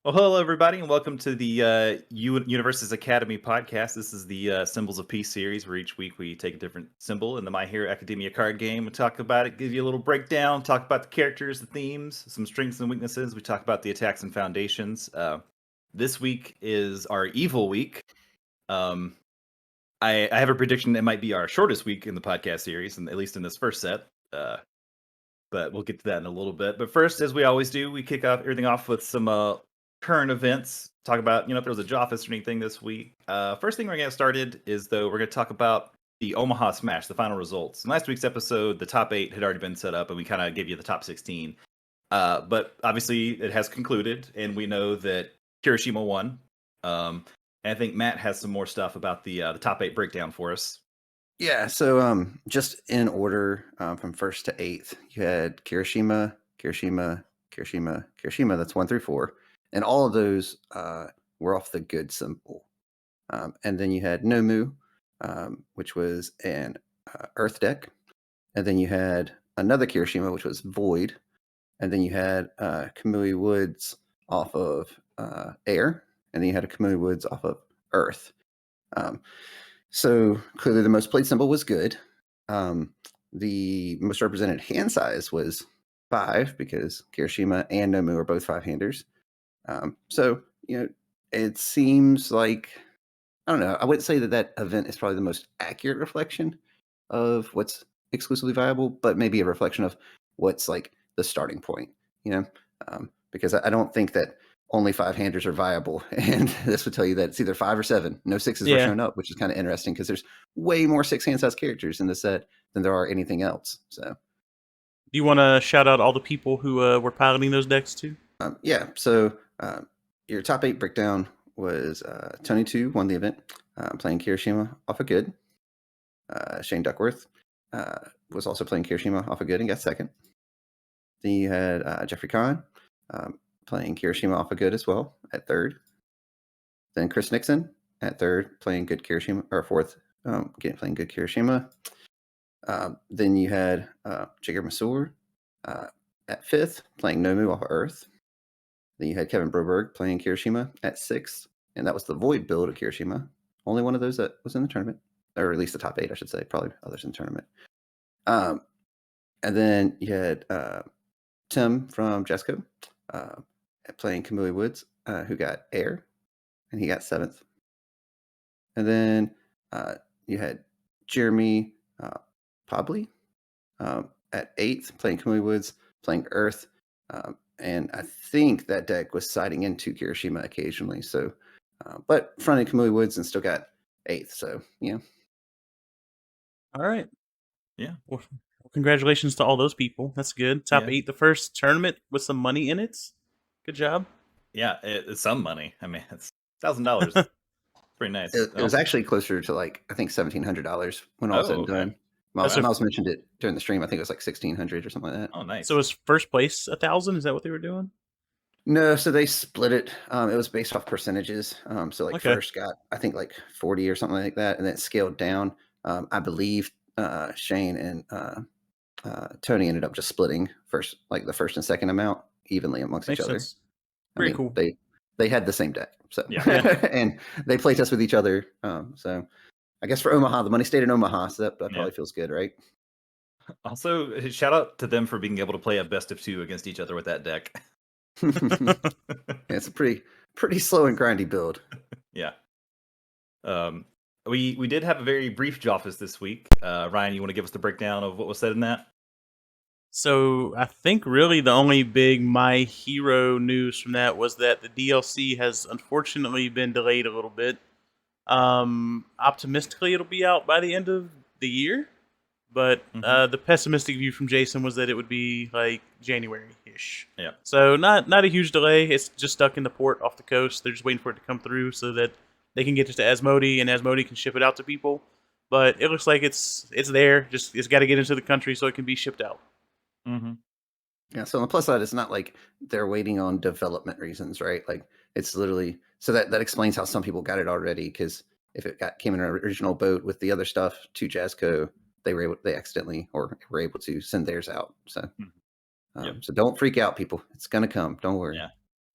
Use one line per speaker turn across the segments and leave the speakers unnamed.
Well, hello everybody, and welcome to the Universes Academy podcast. This is the Symbols of Peace series, where each week we take a different symbol in the My Hero Academia card game and talk about it, give you a little breakdown, talk about the characters, the themes, some strengths and weaknesses. We talk about the attacks and foundations. This week is our evil week. Um, I have a prediction it might be our shortest week in the podcast series, and at least in this first set. But we'll get to that in a little bit. But first, as we always do, we kick off everything off with some current events. Talk about if there was a Joffice or anything this week. First thing we're gonna get started is though we're gonna talk about the Omaha Smash, the final results. In last week's episode, the top 8 had already been set up, and we kind of gave you the top 16. But obviously, it has concluded, and we know that Kirishima won. And I think Matt has some more stuff about the top 8 breakdown for us.
Yeah, so just in order from first to eighth, you had Kirishima, Kirishima, Kirishima, Kirishima. That's 1 through 4, and all of those were off the good symbol. And then you had Nomu, which was an Earth deck, and then you had another Kirishima, which was Void, and then you had Kamui Woods off of Air, and then you had a Kamui Woods off of Earth. So clearly the most played symbol was good. The most represented hand size was 5 because Kirishima and Nomu are both 5-handers. So, it seems like, I don't know, I wouldn't say that event is probably the most accurate reflection of what's exclusively viable, but maybe a reflection of what's like the starting point, because I don't think that only 5-handers are viable. And this would tell you that it's either 5 or 7. No 6s were shown up, which is kind of interesting because there's way more 6-hand size characters in the set than there are anything else. So,
do you want to shout out all the people who were piloting those decks too?
yeah. So your top 8 breakdown was Tony 2 won the event, playing Kirishima off of good. Shane Duckworth was also playing Kirishima off of good and got second. Then you had Jeffrey Kahn playing Kirishima off of good as well at third. Then Chris Nixon at third, playing good Kirishima, or fourth, playing good Kirishima. Then you had Jigger Masur at fifth, playing Nomu off of Earth. Then you had Kevin Broberg playing Kirishima at sixth, and that was the Void build of Kirishima. Only one of those that was in the tournament, or at least the top 8, I should say. Probably others in the tournament. And then you had Tim from Jesco playing Kamui Woods, who got Air, and he got 7th. And then you had Jeremy Pobley at 8th, playing Kamui Woods, playing Earth. And I think that deck was siding into Kirishima occasionally. So, but fronted Kamui Woods and still got 8th. So, yeah.
All right.
Yeah.
Well, congratulations to all those people. That's good. Top 8, the first tournament with some money in it. Good job.
Yeah, it's some money. I mean, it's $1,000. Pretty nice.
It was actually closer to I think $1,700 when all was said and done. Miles mentioned it during the stream. I think it was like 1,600 or something like that.
Oh, nice.
So was first place 1,000? Is that what they were doing?
No, so they split it. It was based off percentages. So first got I think like 40 or something like that, and then it scaled down. I believe Shane and Tony ended up just splitting the first and second amount evenly amongst each other.
Very cool.
They had the same deck, so
yeah.
And they play test with each other. So I guess for Omaha, the money stayed in Omaha, so that probably feels good, right?
Also, shout out to them for being able to play a best of 2 against each other with that deck.
It's a pretty slow and grindy build.
Yeah. We did have a very brief Joffice this week. Ryan, you want to give us the breakdown of what was said in that?
So I think really the only big My Hero news from that was that the DLC has unfortunately been delayed a little bit. Optimistically, it'll be out by the end of the year, but the pessimistic view from Jason was that it would be like January-ish.
Yeah.
So not a huge delay. It's just stuck in the port off the coast. They're just waiting for it to come through so that they can get it to Asmodee, and Asmodee can ship it out to people. But it looks like it's there. Just it's got to get into the country so it can be shipped out.
Mm-hmm.
Yeah. So on the plus side, it's not like they're waiting on development reasons, right? Like it's literally so that explains how some people got it already. Because if it came in an original boat with the other stuff to Jasco, they accidentally or were able to send theirs out. So, so don't freak out, people. It's gonna come. Don't worry.
Yeah.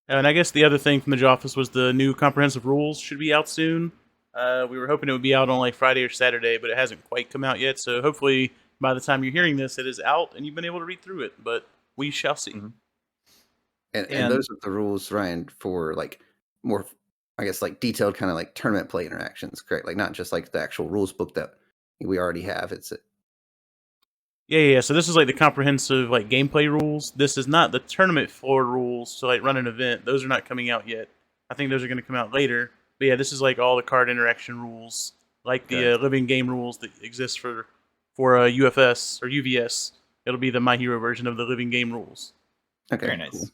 And I guess the other thing from the Joffice was the new comprehensive rules should be out soon. We were hoping it would be out on like Friday or Saturday, but it hasn't quite come out yet. So hopefully by the time you're hearing this, it is out and you've been able to read through it. But we shall see.
Mhm.
And
And
those are the rules, Ryan, for like more, I guess, like detailed kind of like tournament play interactions, correct? Like not just like the actual rules book that we already have. It's
Yeah. So this is like the comprehensive like gameplay rules. This is not the tournament floor rules to like run an event. Those are not coming out yet. I think those are going to come out later. But yeah, this is like all the card interaction rules, like the
Okay.
living game rules that exist for UFS or UVS. It'll be the My Hero version of the living game rules.
okay.
very nice.
Cool.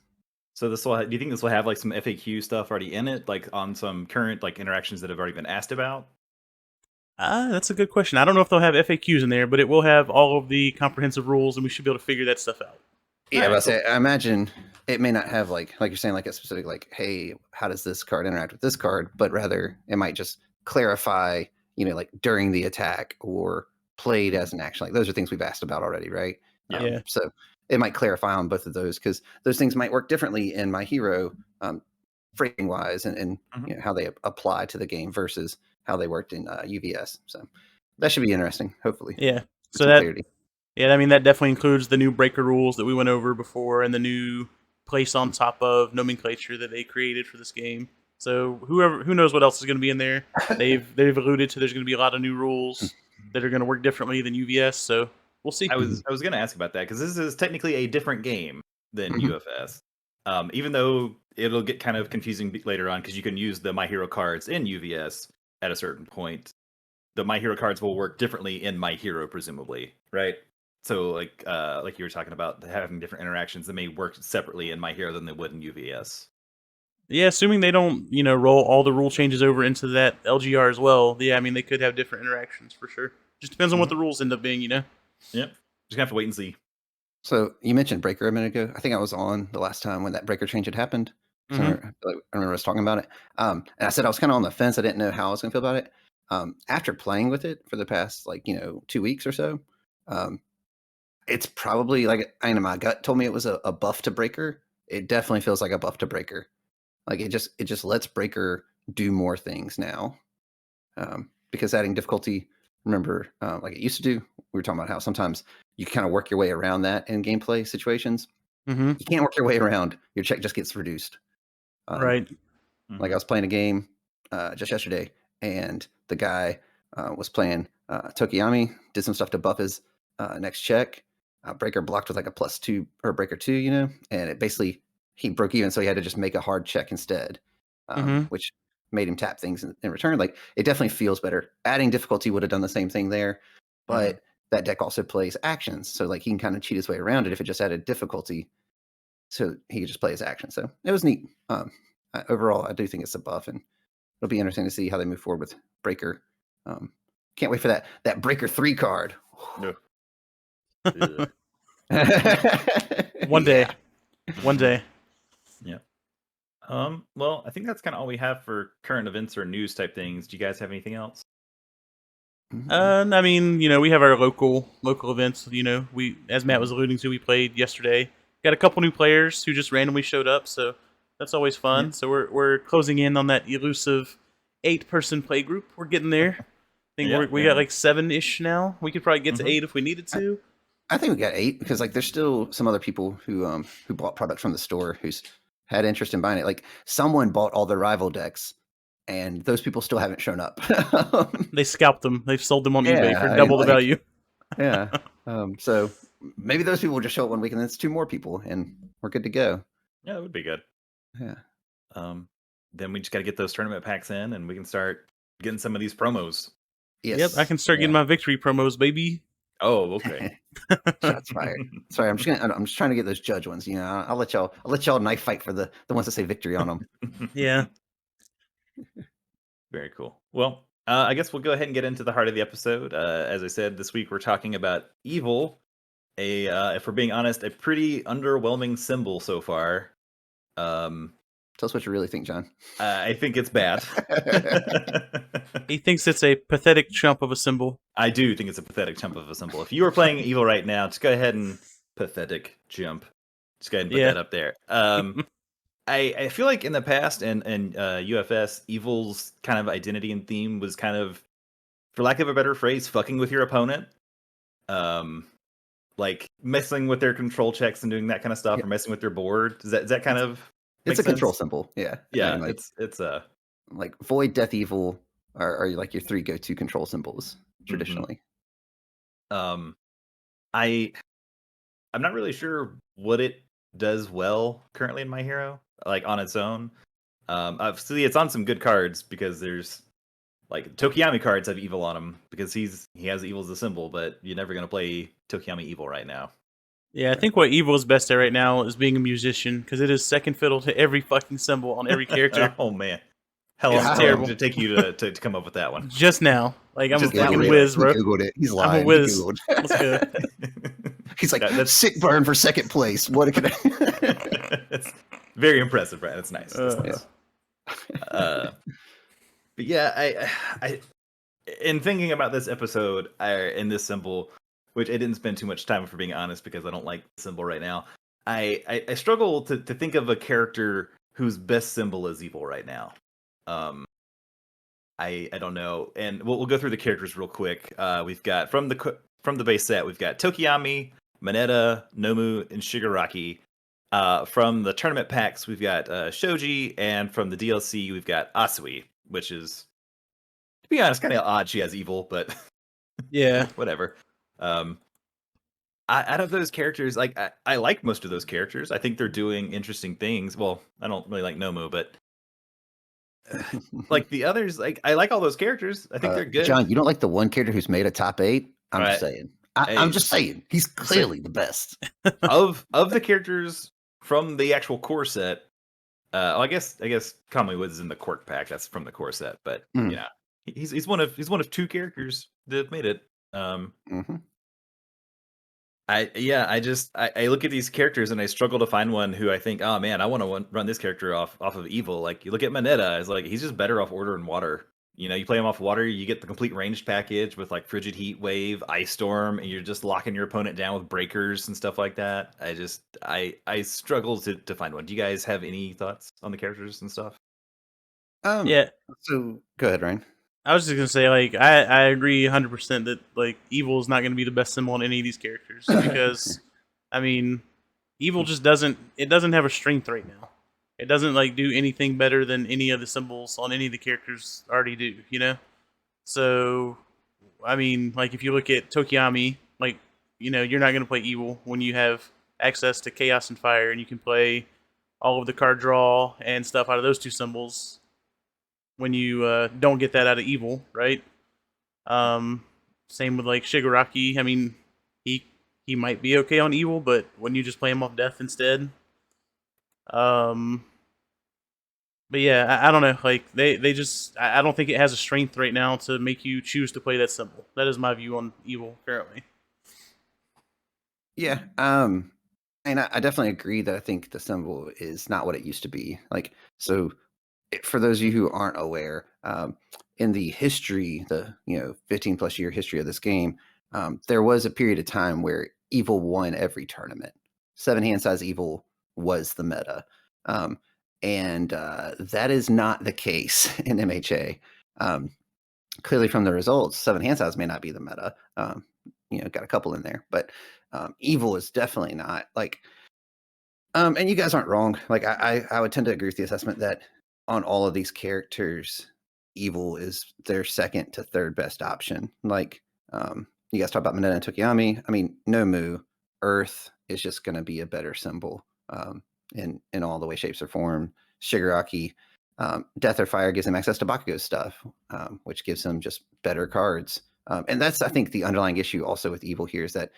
So this will. Do you think this will have like some FAQ stuff already in it, like on some current like interactions that have already been asked about?
That's a good question. I don't know if they'll have FAQs in there, but it will have all of the comprehensive rules, and we should be able to figure that stuff out.
Yeah,
Alright,
but I say, I imagine it may not have like you're saying, like a specific like, hey, how does this card interact with this card? But rather, it might just clarify, like during the attack or played as an action. Like those are things we've asked about already, right?
Yeah.
So it might clarify on both of those because those things might work differently in My Hero, phrasing wise, and
Mhm.
how they apply to the game versus how they worked in UVS. So that should be interesting. Hopefully,
Yeah.
for
So
some clarity.
I mean, that definitely includes the new breaker rules that we went over before and the new place on top of nomenclature that they created for this game. So who knows what else is going to be in there? They've alluded to there's going to be a lot of new rules that are going to work differently than UVS. So we'll see.
I was going to ask about that because this is technically a different game than
Mhm.
UFS. Even though it'll get kind of confusing later on because you can use the My Hero cards in UVS at a certain point. The My Hero cards will work differently in My Hero, presumably, right? So like you were talking about having different interactions that may work separately in My Hero than they would in UVS.
Yeah, assuming they don't, roll all the rule changes over into that LGR as well. Yeah, I mean, they could have different interactions for sure. Just depends on what the rules end up being.
Yep. Just gonna have to wait and see.
So you mentioned Breaker a minute ago. I think I was on the last time when that Breaker change had happened. So
Mhm.
I remember us talking about it. And I said I was kind of on the fence. I didn't know how I was going to feel about it. After playing with it for the past 2 weeks or so, um, it's probably like I know my gut told me it was a buff to Breaker. It definitely feels like a buff to Breaker. Like it just lets Breaker do more things now. Because adding difficulty, remember, like it used to do, we were talking about how sometimes you kind of work your way around that in gameplay situations.
Mhm.
You can't work your way around. Your check just gets reduced. Um,
Right.
like I was playing a game just yesterday, and the guy was playing Tokiyami, did some stuff to buff his next check. Breaker blocked with like a +2 or Breaker 2, and it basically he broke even, so he had to just make a hard check instead,
Mhm.
which made him tap things in return. Like it definitely feels better. Adding difficulty would have done the same thing there, but that deck also plays actions, so like he can kind of cheat his way around it if it just added difficulty, so he could just play his action. So it was neat. Overall, I do think it's a buff, and it'll be interesting to see how they move forward with Breaker. Can't wait for that Breaker 3 card.
No.
One day.
Yeah.
One day.
Yeah. Well, I think that's kind of all we have for current events or news type things. Do you guys have anything else?
I mean, we have our local events. We, as Matt was alluding to, we played yesterday. Got a couple new players who just randomly showed up, so that's always fun.
Yeah.
So we're closing in on that elusive 8-person play group. We're getting there. I think
Yeah,
we
yeah.
got like 7-ish now. We could probably get to
Mhm.
8 if we needed to.
I think we got 8 because like there's still some other people who bought products from the store who's had interest in buying it. Like someone bought all the rival decks, and those people still haven't shown up.
They scalped them. They've sold them on
Yeah,
eBay for
I mean,
double the
like,
value.
yeah. So maybe those people will just show up one week, and then it's 2 more people, and we're good to go.
Yeah, that would be good.
Yeah.
Then we just got to get those tournament packs in, and we can start getting some of these promos.
Yes.
Yep, I can start getting my victory promos, baby.
Oh, okay.
Shots fired. Sorry, I'm just trying to get those judge ones. I'll let y'all knife fight for the ones that say victory on them.
Yeah.
Very cool. Well, I guess we'll go ahead and get into the heart of the episode. As I said, this week we're talking about Evil, if we're being honest, a pretty underwhelming symbol so far.
Tell us what you really think, John.
I think it's bad.
He thinks it's a pathetic chump of a symbol.
I do think it's a pathetic chump of a symbol. If you were playing Evil right now, just go ahead and pathetic jump. Just go ahead and put that up there. I feel like in the past and UFS, evil's kind of identity and theme was kind of, for lack of a better phrase, fucking with your opponent. Like messing with their control checks and doing that kind of stuff,
Yeah.
or messing with their board. Does that kind
It's
of
it's
make
a control
sense?
symbol. Yeah. I
Yeah,
mean,
it's a
like Void, Death, Evil are like your 3 go-to control symbols
mhm.
traditionally.
Um, I I'm not really sure what it does well currently in my hero, like on its own. Obviously it's on some good cards because there's like Tokiyami cards have evil on him because he has evil as a symbol, but you're never gonna play Tokiyami evil right now.
Yeah, I
Right.
think what Evil is best at right now is being a musician because it is second fiddle to every fucking symbol on every character.
Oh man, how
It's
long
Wow.
did
terrible.
it take you to come up with that one?
Just now, like I'm
He
a
Just that
fucking
one,
Googled it.
really?
whiz,
He
bro.
Googled it. He's
I'm a
lying. He
whiz.
Googled.
Let's go.
He's like,
That's
sick burn for second place. What could I?
that's very impressive, right? That's nice. That's
Uh,
nice. Uh, but yeah, I in thinking about this episode and this symbol, which I didn't spend too much time for being honest because I don't like the symbol right now. I struggle to think of a character whose best symbol is evil right now. Um, I don't know, and we'll go through the characters real quick. We've got from the base set, we've got Tokiyami, Mineta, Nomu, and Shigaraki. From the tournament packs, we've got Shoji, and from the DLC, we've got Asui, which is, to be honest, kind of odd. She has evil, but
yeah,
whatever. Um, out of those characters, like I like most of those characters. I think they're doing interesting things. Well, I don't really like Nomu, but like the others, like I like all those characters. I think they're good.
John, you don't like the one character who's made a top 8? I'm just
Right?
saying. I'm
Hey,
just saying. He's
so
clearly the best.
of the characters from the actual core set, well, I guess Kamui was in the Quirk pack. That's from the core set, but
Mm,
you know, he's one of 2 characters that have made it.
hmm
I look at these characters and I struggle to find one who I think, oh man, I want to run this character off of evil. Like you look at Mineta, it's like he's just better off order and water. You know, you play him off water, you get the complete ranged package with like Frigid Heat Wave, Ice Storm, and you're just locking your opponent down with breakers and stuff like that. I struggle to find one. Do you guys have any thoughts on the characters and stuff?
Um.
yeah.
So go ahead, Ryan.
I was just gonna say, like, I agree 100% that like Evil is not gonna be the best symbol on any of these characters because, I mean, Evil just doesn't have a strength right now. It doesn't like do anything better than any of the symbols on any of the characters already do. You know, so I mean, like if you look at Tokiyami, like you're not gonna play Evil when you have access to Chaos and Fire, and you can play all of the card draw and stuff out of those 2 symbols when you don't get that out of Evil, right? Um, Same with like Shigaraki. I mean, he he might be okay on Evil, but when you just play him off Death instead, um, but yeah, I don't know. Like they just I don't think it has a strength right now to make you choose to play that symbol. That is my view on Evil currently.
Yeah. And I definitely agree that I think the symbol is not what it used to be. Like, so for those of you who aren't aware, in the history, the 15 plus year history of this game, there was a period of time where evil won every tournament. 7 hand size evil was the meta, um, and that is not the case in MHA. Um, Clearly, from the results, 7 hand size may not be the meta. Got a couple in there, but evil is definitely not like. And you guys aren't wrong. Like I would tend to agree with the assessment that on all of these characters, evil is their second to third best option. Like you guys talk about Mineta and Tokiyami. I mean, Nomu, Earth is just going to be a better symbol in all the way, shapes, or form. Shigaraki, Death or Fire gives him access to Bakugo's stuff, which gives him just better cards. And that's, I think, the underlying issue also with evil here is that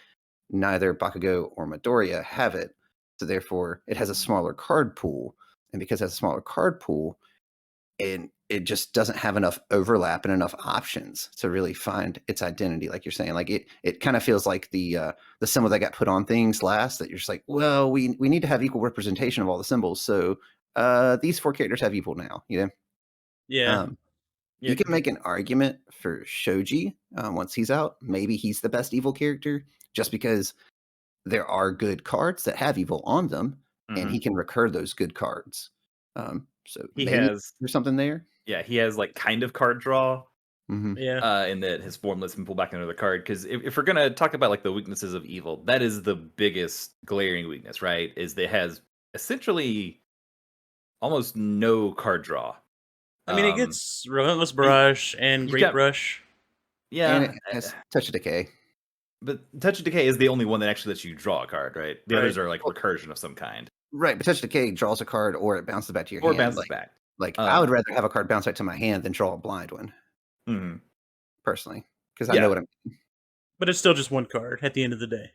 neither Bakugo or Midoriya have it. So therefore, it has a smaller card pool, and because it has a smaller card pool, and it just doesn't have enough overlap and enough options to really find its identity. Like you're saying, like it kind of feels like the symbol that got put on things last. That you're just like, well, we need to have equal representation of all the symbols. So these 4 characters have evil now.
Yeah,
Um,
Yeah,
you can make an argument for Shoji once he's out. Maybe he's the best evil character just because there are good cards that have evil on them, and
mhm.
he can recur those good cards. So
He
maybe
has
there's something there.
he has like kind of card draw
Hmm.
Yeah.
in that his formless can pull back another card. Because if we're gonna talk about like the weaknesses of evil, that is the biggest glaring weakness, right? Is that it has essentially almost no card draw.
I mean, it
Um,
gets Relentless
y-
Barrage and
you've
Great
got
Rush.
And
yeah,
it has Touch of Decay.
but Touch of Decay is the only one that actually lets you draw a card, right? The
Right.
others are like recursion of some kind,
Right, but Touch of Decay draws a card or it bounces back to your
or
hand.
bounces back.
Like I
Um,
would rather have a card bounce back to my hand than draw a blind one,
mhm.
personally, because I know
Yeah.
what I'm.
But it's still just one card at the end of the day.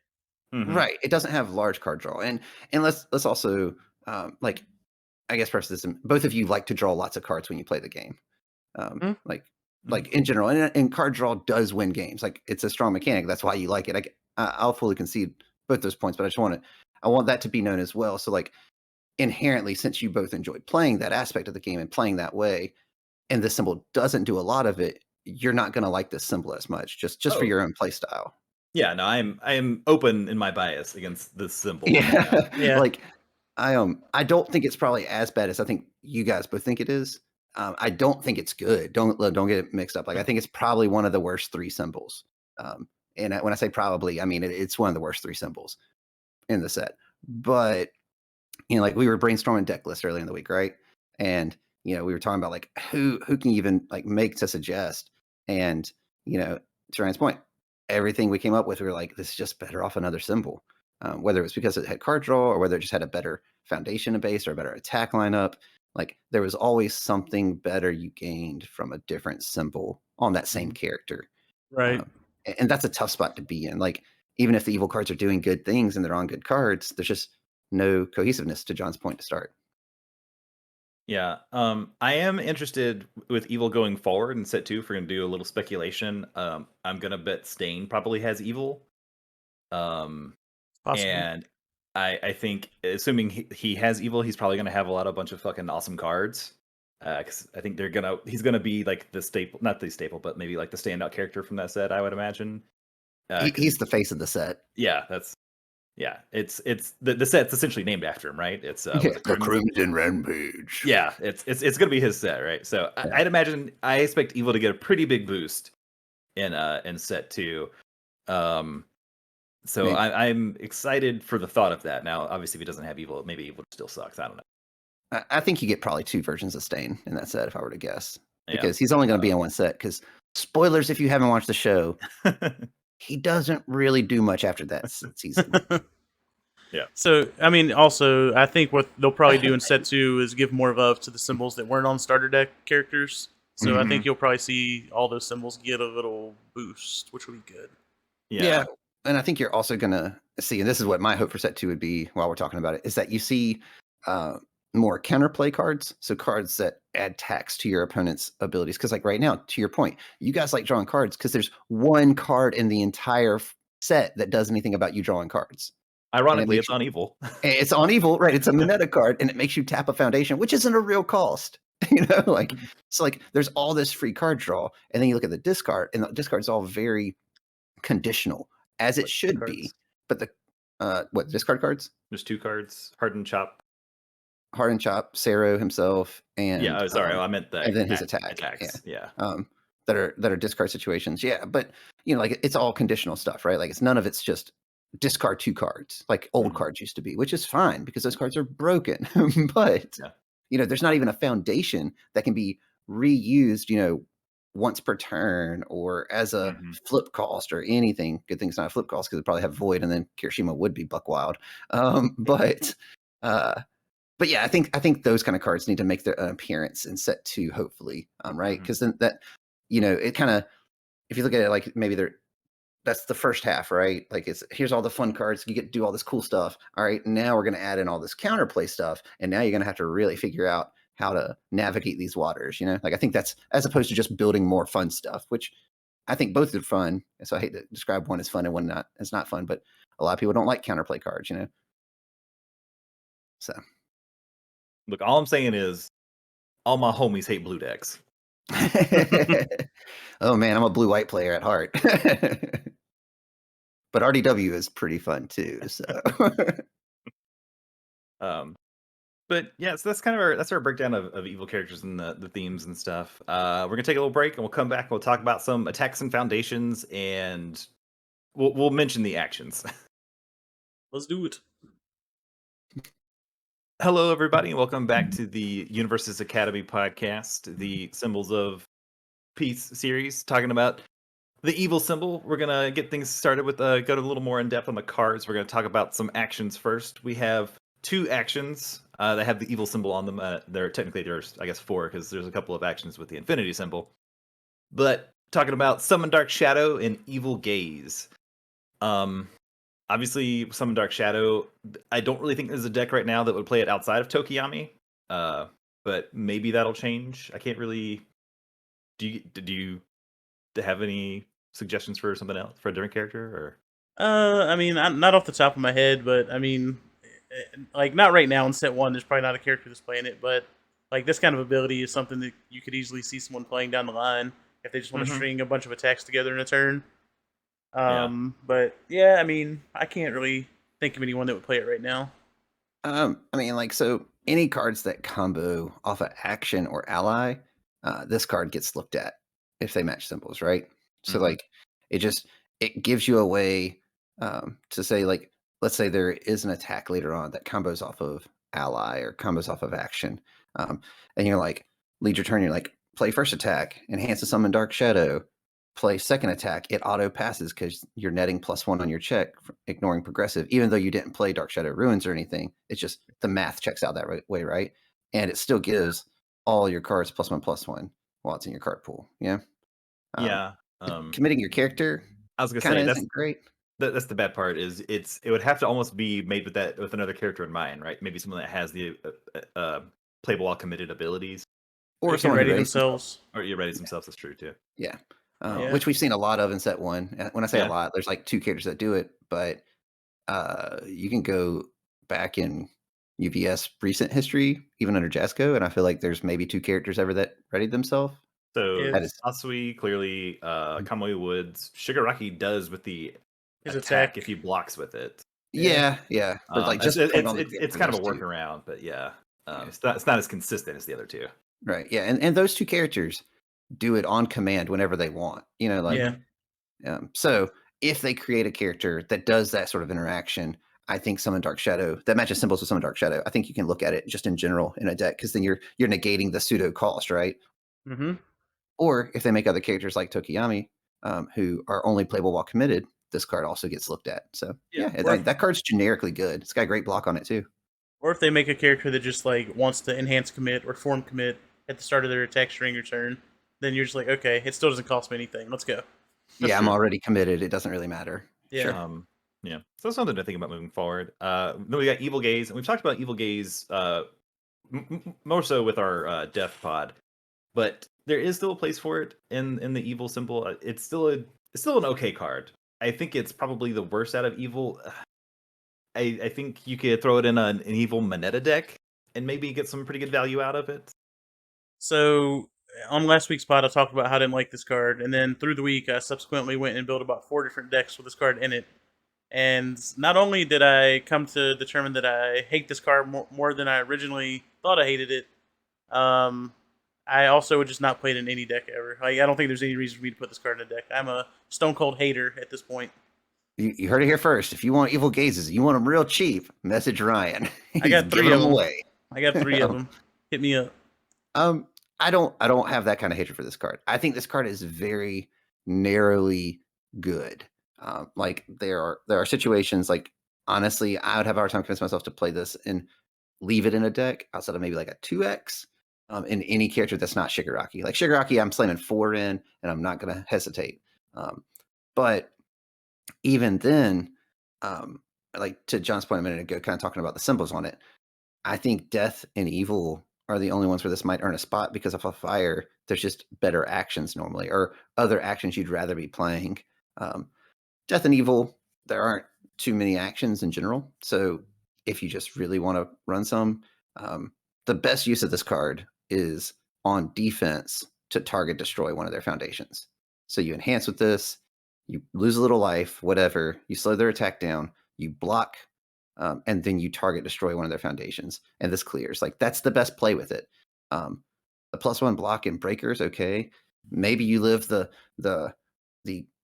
Mhm.
Right, it doesn't have large card draw, and let's also like I guess perhaps this both of you like to draw lots of cards when you play the game,
Mm.
like in general, and card draw does win games. Like it's a strong mechanic. That's why you like it. I'll fully concede both those points, but I want that to be known as well. So like inherently, since you both enjoy playing that aspect of the game and playing that way, and this symbol doesn't do a lot of it, you're not going to like this symbol as much, just for
Oh,
your own play style.
yeah. No, I am open in my bias against this symbol.
Yeah,
Yeah.
like I don't think it's probably as bad as I think you guys both think it is. I don't think it's good. Don't get it mixed up. Like I think it's probably one of the worst three symbols. When I say probably, I mean it's one of the worst three symbols in the set. But like we were brainstorming deck lists earlier in the week, right? And we were talking about like who can even like make to suggest. And to Ryan's point, everything we came up with, we were like, this is just better off another symbol. Whether it was because it had card draw or whether it just had a better foundation base or a better attack lineup, like there was always something better you gained from a different symbol on that same character.
Right.
And that's a tough spot to be in. Like even if the evil cards are doing good things and they're on good cards, there's just no cohesiveness, to John's point to start.
Yeah. I am interested with evil going forward in set 2. If we're gonna do a little speculation, I'm gonna bet Stain probably has evil. Um,
Possible.
and I think assuming he has evil, he's probably gonna have a bunch of fucking awesome cards. Because I think he's gonna be like the staple, not the staple, but maybe like the standout character from that set, I would imagine.
He's the face of the set.
Yeah, it's the set's essentially named after him, right? It's was it
The
Crimson?
Crimson Rampage.
Yeah, it's gonna be his set, right? So
Yeah.
I'd imagine I expect evil to get a pretty big boost in set 2. So
Maybe.
I'm excited for the thought of that. Now, obviously, if he doesn't have evil, maybe evil still sucks. I don't know.
I think you get probably 2 versions of Stain in that set, if I were to guess,
Yeah.
because he's only going to be in one set. Because spoilers, if you haven't watched the show, he doesn't really do much after that season.
Yeah.
So, I mean, also, I think what they'll probably do in set 2 is give more love to the symbols that weren't on starter deck characters. So I think you'll probably see all those symbols get a little boost, which would be good.
Yeah. And I think you're also going to see, and this is what my hope for set 2 would be while we're talking about it, is that you see more counterplay cards. So cards that add tax to your opponent's abilities. Because like right now, to your point, you guys like drawing cards because there's one card in the entire set that does anything about you drawing cards.
Ironically, it's on evil.
It's on evil, right? It's a Mineta card, and it makes you tap a foundation, which isn't a real cost. Like so, like there's all this free card draw, and then you look at the discard, and the discard's all very conditional, as it should be. But the discard cards?
There's 2 cards: Hardened Chop.
Hardened Chop, Sero himself, and
Yeah. Oh, sorry. I meant that.
and then his attack.
Attacks. Yeah.
That are discard situations. Yeah, but like it's all conditional stuff, right? Like it's none of it's just discard 2 cards like old cards used to be, which is fine because those cards are broken. But there's not even a foundation that can be reused, once per turn or as a flip cost or anything. Good thing it's not a flip cost because it probably have void, and then Kirishima would be buck wild. But yeah, I think those kind of cards need to make their appearance in set 2, hopefully, right? Because then that it kind of, if you look at it like maybe that's the first half, right? Like here's all the fun cards. You get to do all this cool stuff. All right. Now we're going to add in all this counterplay stuff. And now you're going to have to really figure out how to navigate these waters, Like I think that's as opposed to just building more fun stuff, which I think both are fun. So I hate to describe one as fun and one not as not fun, but a lot of people don't like counterplay cards, So
Look, all I'm saying is all my homies hate blue decks.
Oh man, I'm a blue-white player at heart. But RDW is pretty fun too. So,
But But yeah, so that's kind of our breakdown of evil characters and the themes and stuff. We're gonna take a little break and we'll come back. We'll talk about some attacks and foundations, and we'll mention the actions.
Let's do it.
Hello, everybody, and welcome back to the Universes Academy podcast, the Symbols of Peace series, talking about the evil symbol. We're gonna get things started with go to a little more in depth on the cards. We're gonna talk about some actions first. We have 2 actions that have the evil symbol on them. There's I guess 4 because there's a couple of actions with the infinity symbol. But talking about Summon Dark Shadow and Evil Gaze. Obviously, Summon Dark Shadow. I don't really think there's a deck right now that would play it outside of Tokiyami. But maybe that'll change. I can't really. Did you have any suggestions for something else for a different character or?
I mean, I'm not off the top of my head, but I mean, like not right now in set 1. There's probably not a character that's playing it, but like this kind of ability is something that you could easily see someone playing down the line if they just want to string a bunch of attacks together in a turn. But yeah, I mean, I can't really think of anyone that would play it right now.
I mean, like, so any cards that combo off of action or ally, this card gets looked at if they match symbols, right? So, like, it gives you a way to say, like, let's say there is an attack later on that combos off of ally or combos off of action, and you're like, lead your turn, you're like, play first attack, enhance the summon Dark Shadow. Play second attack, it auto passes because you're netting +1 on your check, ignoring progressive, even though you didn't play Dark Shadow Ruins or anything. It's just the math checks out that way, right? And it still gives all your cards +1/+1 while it's in your card pool. Yeah.
Yeah.
Committing your character
I was gonna
kind
say
of
that's
isn't great.
that's the bad part. Is it would have to almost be made with another character in mind, right? Maybe someone that has the playable while committed abilities,
Or
They can
someone who
ready
readies themselves.
themselves.
or you ready themselves. That's true too.
Yeah.
Yeah.
Which we've seen a lot of in set 1. And when I say a
Yeah.
lot, there's like 2 characters that do it, but you can go back in UVS recent history, even under Jasco, and I feel like there's maybe 2 characters ever that readied themselves.
So
That
It's
is
Asui clearly, Kamui Woods, Shigaraki does with the
his
attack
attack.
if he blocks with it.
yeah. But like
It's
just playing on the
it's
for
kind of
those
a
2.
workaround, but yeah,
Yeah.
it's not as consistent as the other 2.
Right. Yeah. And those 2 characters do it on command whenever they want. You know, like
Yeah.
so if they create a character that does that sort of interaction, I think Summon Dark Shadow that matches symbols with Summon Dark Shadow. I think you can look at it just in general in a deck because then you're negating the pseudo cost, right?
Mm-hmm.
Or if they make other characters like Tokiyami, who are only playable while committed, this card also gets looked at. So
Yeah.
that card's generically good. It's got a great block on it too.
Or if they make a character that just like wants to enhance commit or form commit at the start of their attack string or turn, then you're just like, okay, it still doesn't cost me anything. Let's go.
That's
Yeah, I'm
true.
already committed. It doesn't really matter.
Yeah.
Sure.
Yeah, so that's something to think about moving forward. Then we got Evil Gaze, and we've talked about Evil Gaze more so with our Death Pod, but there is still a place for it in the Evil symbol. It's still an okay card. I think it's probably the worst out of Evil. I think you could throw it in an Evil Moneta deck and maybe get some pretty good value out of it.
So on last week's pod, I talked about how I didn't like this card, and then through the week, I subsequently went and built about 4 different decks with this card in it. And not only did I come to determine that I hate this card more than I originally thought I hated it, I also would just not play it in any deck ever. Like I don't think there's any reason for me to put this card in a deck. I'm a stone cold hater at this point.
You heard it here first. If you want Evil Gazes, you want them real cheap, message Ryan.
I got
He's
3
giving
of
them
them.
away.
I got 3 of them. Hit me up.
I don't have that kind of hatred for this card. I think this card is very narrowly good. Like there are situations like honestly, I would have a hard time convincing myself to play this and leave it in a deck outside of maybe like a 2x in any character that's not Shigaraki. Like Shigaraki, I'm slamming 4 in and I'm not gonna hesitate. But even then, like to John's point a minute ago, kind of talking about the symbols on it, I think Death and Evil are the only ones where this might earn a spot because of a fire. There's just better actions normally, or other actions you'd rather be playing. Death and Evil, there aren't too many actions in general. So if you just really want to run some, the best use of this card is on defense to target destroy one of their foundations. So you enhance with this, you lose a little life, whatever, you slow their attack down, you block and then you target destroy one of their foundations, and this clears. Like that's the best play with it. The +1 block and breakers, okay. Maybe you live the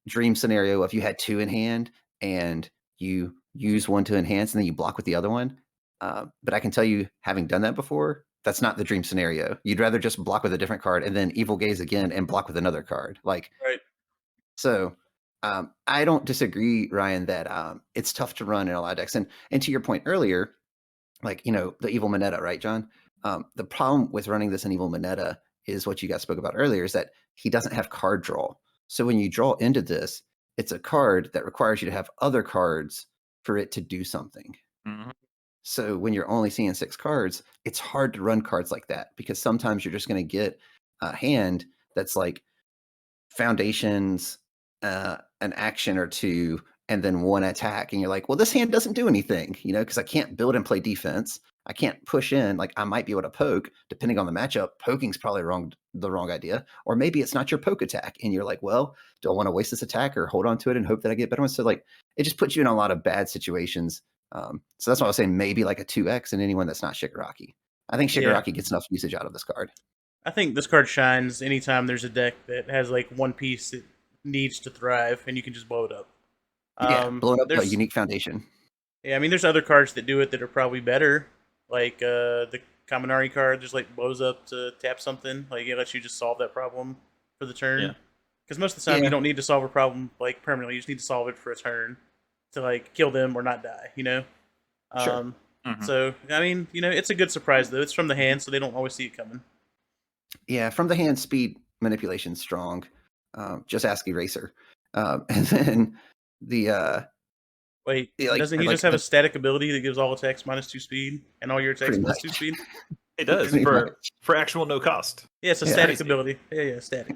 dream scenario of you had 2 in hand and you use one to enhance and then you block with the other one. But I can tell you, having done that before, that's not the dream scenario. You'd rather just block with a different card and then Evil Gaze again and block with another card. Like,
Right.
so I don't disagree, Ryan, that it's tough to run in a lot of decks. And to your point earlier, like, the Evil Mineta, right, John? The problem with running this in Evil Mineta is what you guys spoke about earlier, is that he doesn't have card draw. So when you draw into this, it's a card that requires you to have other cards for it to do something.
Mhm.
So when you're only seeing 6 cards, it's hard to run cards like that, because sometimes you're just going to get a hand that's like foundations, an action or 2, and then 1 attack. And you're like, well, this hand doesn't do anything, because I can't build and play defense. I can't push in. Like, I might be able to poke, depending on the matchup. Poking's probably the wrong idea. Or maybe it's not your poke attack. And you're like, well, do I want to waste this attack or hold on to it and hope that I get better ones? So like, it just puts you in a lot of bad situations. So that's why I was saying maybe like a 2x in anyone that's not Shigaraki. I think Shigaraki gets enough usage out of this card.
I think this card shines anytime there's a deck that has like one piece that needs to thrive, and you can just blow it up.
Blowing up a
there's-
unique foundation.
Yeah, I mean, there's other cards that do it that are probably better, like the Kaminari card just like blows up to tap something. Like it lets you just solve that problem for the turn.
Yeah.
Because most of the time you don't need to solve a problem like permanently. You just need to solve it for a turn to like kill them or not die.
Sure.
So I mean, it's a good surprise though. It's from the hand, so they don't always see it coming.
Yeah, from the hand, speed manipulation strong. Just ask Eraser. And then the
Wait,
like,
doesn't he
like
just have
the-
a static ability that gives all attacks -2 speed and all your attacks
Pretty
+2
much.
speed?
It does
Pretty
for
much.
actual no cost.
Yeah, it's a
Yeah.
static
Crazy.
ability. Yeah, static.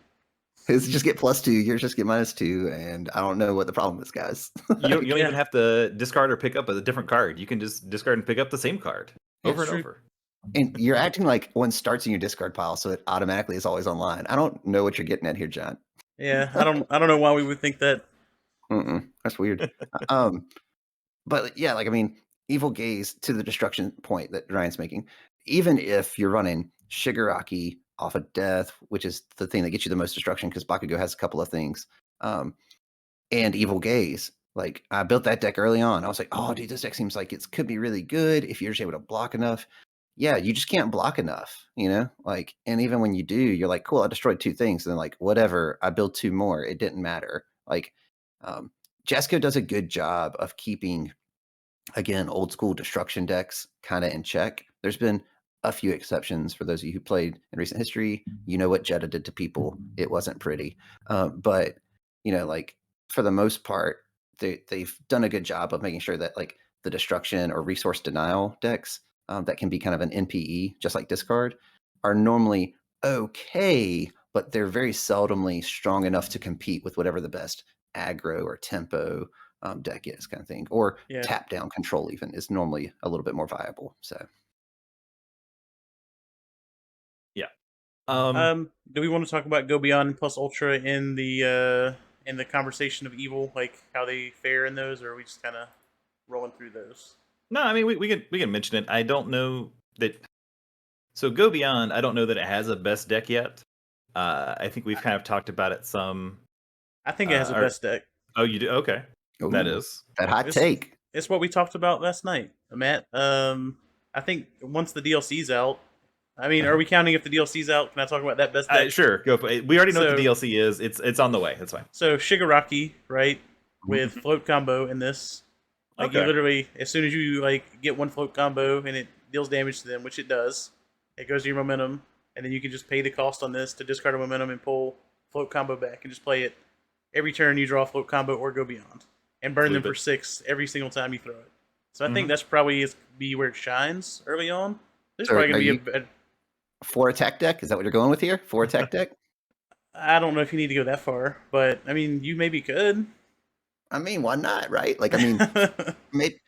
his just get +2, yours just get -2, and I don't know what the problem is, guys.
You don't
Yeah.
even have to discard or pick up a different card. You can just discard and pick up the same card over and
true.
over.
And you're acting like one starts in your discard pile, so it automatically is always online. I don't know what you're getting at here, John.
Yeah, I don't know why we would think that.
That's weird. But yeah, like, I mean, Evil Gaze, to the destruction point that Ryan's making, even if you're running Shigaraki off of Death, which is the thing that gets you the most destruction, because Bakugo has a couple of things, and Evil Gaze, like, I built that deck early on. I was like, oh, dude, this deck seems like it could be really good if you're just able to block enough. Yeah, you just can't block enough, like, and even when you do, you're like, cool, I destroyed 2 things, and then like, whatever, I built 2 more, it didn't matter. Like, Jesco does a good job of keeping, again, old school destruction decks kind of in check. There's been a few exceptions. For those of you who played in recent history, you know what Jeddah did to people. It wasn't pretty. But, like, for the most part, they've done a good job of making sure that, like, the destruction or resource denial decks that can be kind of an NPE, just like discard, are normally okay, but they're very seldomly strong enough to compete with whatever the best aggro or tempo deck is, kind of thing, or tap down control even is normally a little bit more viable. So
do we want to talk about Go Beyond plus Ultra in the conversation of evil, like how they fare in those, or are we just kind of rolling through those?
No, I mean we can mention it. I don't know that. So Go Beyond, I don't know that it has a best deck yet. I think we've kind of talked about it some.
I think it has a best deck.
Oh, you do? Okay. That is
that hot take.
It's what we talked about last night, Matt. I think once the DLC's out, I mean, are we counting if the DLC's out? Can I talk about that best deck?
Sure, go for it. We already know what the DLC is. It's on the way. That's fine.
So Shigaraki, right, with float combo in this. Like, you literally, as soon as you like get one float combo and it deals damage to them, which it does, it goes to your momentum, and then you can just pay the cost on this to discard a momentum and pull float combo back and just play it every turn you draw a float combo or Go Beyond, and burn them for 6 every single time you throw it. So I think that's probably be where it shines early on. There's probably going to be a
4 attack deck. Is that what you're going with here? 4 attack deck?
I don't know if you need to go that far, but I mean, you maybe could.
I mean, why not, right? Like, I mean, maybe.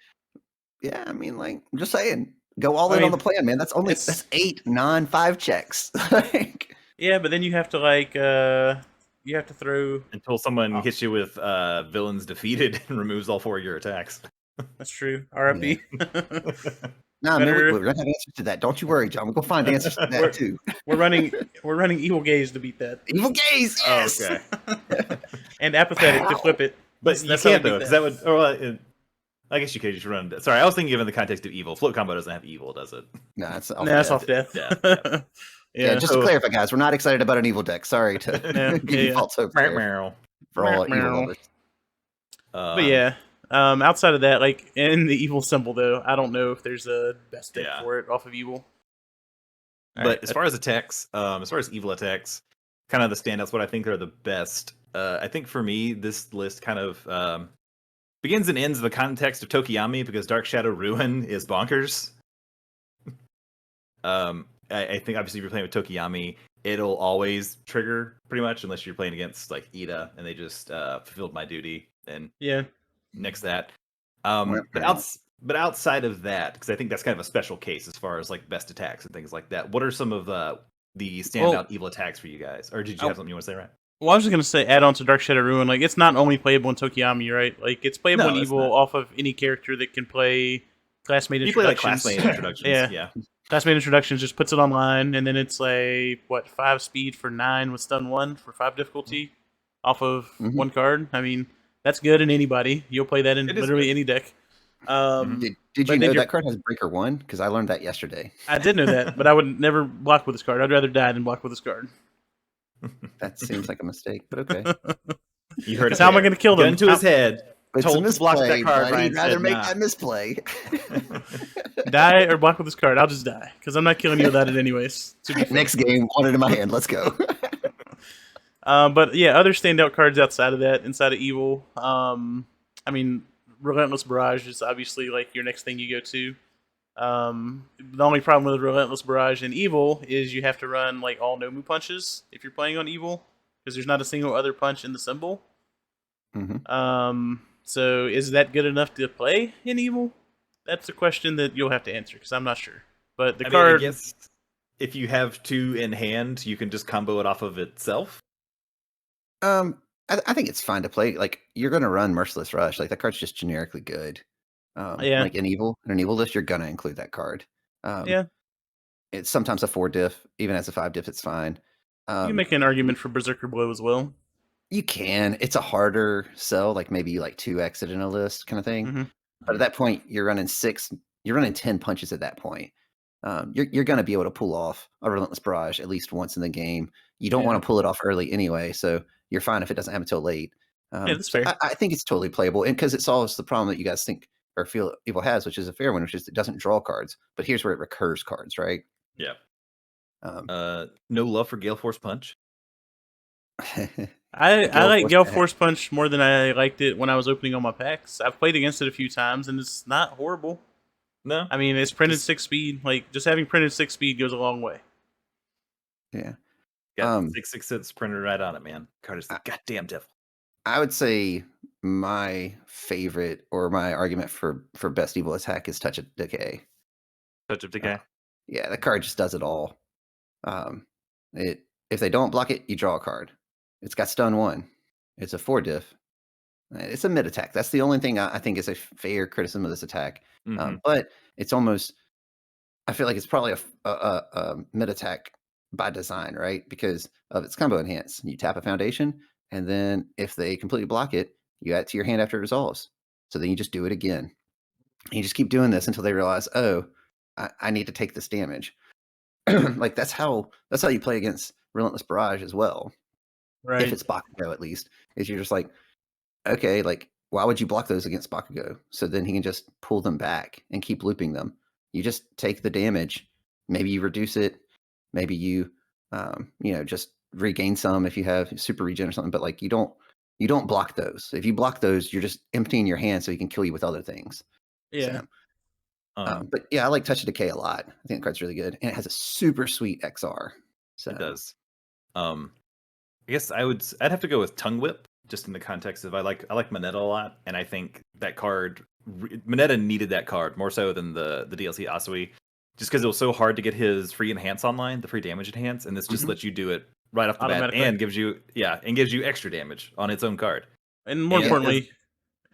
Yeah, I mean, like, I'm just saying, go all in on the plan, man. That's 8 non-5 checks. Like,
yeah, but then you have to you have to throw
until someone hits you with villains defeated and removes all 4 of your attacks.
That's true. R.I.P.
No, man,
Better.
we're gonna have answers to that. Don't you worry, John. We're gonna find answers to
We're
that too.
we're running evil gaze to beat that,
Evil gaze, yes.
Okay.
and apathetic to flip it.
But you
That's how
can't
we
though,
beat
because that would. Or, I guess you could just run. Sorry, I was thinking in the context of evil. Float combo doesn't have evil, does it?
No, it's off.
No, that's
death.
off death.
Yeah,
Yeah, just to
So-
clarify, guys, we're not excited about an evil deck. Sorry to give you
yeah.
false hope
Meow,
there
meow.
for all
Meow,
evil
meow.
lovers.
But yeah, outside of that, like in the evil symbol though, I don't know if there's a best deck
Yeah.
for it off of evil.
But as far as attacks, as far as evil attacks, kind of the standouts, what I think are the best. I think for me, this list kind of begins and ends in the context of Tokiyami because Dark Shadow Ruin is bonkers. I think obviously if you're playing with Tokiyami, it'll always trigger pretty much unless you're playing against like Ida and they just fulfilled my duty and
Yeah,
nix that. But outside of that, because I think that's kind of a special case as far as like best attacks and things like that. What are some of the standout evil attacks for you guys? Or did you have something you want to say, right?
well, I was just gonna say add on to Dark Shadow Ruin. Like it's not only playable in Tokiyami, right? Like it's playable
No,
in
it's
evil
not.
off of any character that can play classmate
You play like
introductions.
classmate introductions.
Yeah. Classmate introductions just puts it online, and then it's like 5 speed for 9 with stun 1 for 5 difficulty off of
Mhm.
one card. I mean, that's good in anybody. You'll play that in
It is
literally
good.
any deck.
Did
but
you know
then
that card has Breaker 1? Because I learned that yesterday.
I did know that, but I would never block with this card. I'd rather die than block with this card.
That seems like a mistake, but okay.
You heard it.
Because how am I
there.
going to kill
Gun
them?
to his head.
It's
Told
a
to block that
misplay,
card,
but
Ryan
he'd rather
said
make
nah.
that misplay.
Die or block with this card? I'll just die because I'm not killing you without it anyways. To be fair.
Next game, want it in my hand. Let's go.
But yeah, other standout cards outside of that, inside of evil. I mean, Relentless Barrage is obviously like your next thing you go to. The only problem with Relentless Barrage and evil is you have to run like all Nomu punches if you're playing on evil because there's not a single other punch in the symbol.
Mhm.
So is that good enough to play in evil? That's a question that you'll have to answer because I'm not sure. But the
I
card,
mean, I guess if you have 2 in hand, you can just combo it off of itself.
I think it's fine to play. Like you're gonna run Merciless Rush. Like that card's just generically good.
Yeah.
Like in an evil list, you're gonna include that card.
Yeah.
It's sometimes a 4 diff, even as a 5 diff, it's fine.
you can make an argument for Berserker Blow as well.
You can. It's a harder sell, like maybe like 2x it in a list kind of thing.
Mhm.
But at that point, you're running 10 punches at that point. You're going to be able to pull off a Relentless Barrage at least once in the game. You don't want to pull it off early anyway, so you're fine if it doesn't happen until late.
Yeah, that's fair.
I think it's totally playable, and because it solves the problem that you guys think or feel evil has, which is a fair one, which is it doesn't draw cards. But here's where it recurs cards, right?
Yeah.
Um,
No love for Gale Force Punch.
I
Gale
like
Force
Gale
pack.
Force Punch more than I liked it when I was opening all my packs. I've played against it a few times, and it's not horrible.
No.
I mean, it's printed
Just-
6 speed. Like, just having printed 6 speed goes a long way.
Yeah.
Got 666 printed right on it, man. Card is the goddamn devil.
I would say my favorite or my argument for best evil attack is Touch of Decay.
Touch of Decay.
Yeah, that card just does it all. If they don't block it, you draw a card. It's got stun 1. It's a 4 diff. It's a mid attack. That's the only thing I think is a fair criticism of this attack.
Mhm.
But it's almost, I feel like it's probably a mid attack by design, right? Because of its combo enhance. You tap a foundation, and then if they completely block it, you add it to your hand after it resolves. So then you just do it again. And you just keep doing this until they realize, oh, I need to take this damage. Like that's how you play against Relentless Barrage as well.
Right.
If it's Bakugo, at least, is you're just like, okay, like why would you block those against Bakugo? So then he can just pull them back and keep looping them. You just take the damage. Maybe you reduce it. Maybe you, just regain some if you have super regen or something. But like you don't block those. If you block those, you're just emptying your hand so he can kill you with other things.
Yeah.
So, but yeah, I like Touch of Decay a lot. I think the card's really good, and it has a super sweet XR. So
It does. I guess I'd have to go with Tongue Whip, just in the context of I like Moneta a lot, and I think that card Moneta needed that card more so than the DLC Asui, just because it was so hard to get his free enhance online, the free damage enhance, and this just lets you do it right off the bat
Automatically.
and gives you extra damage on its own card.
And more
Yeah.
importantly,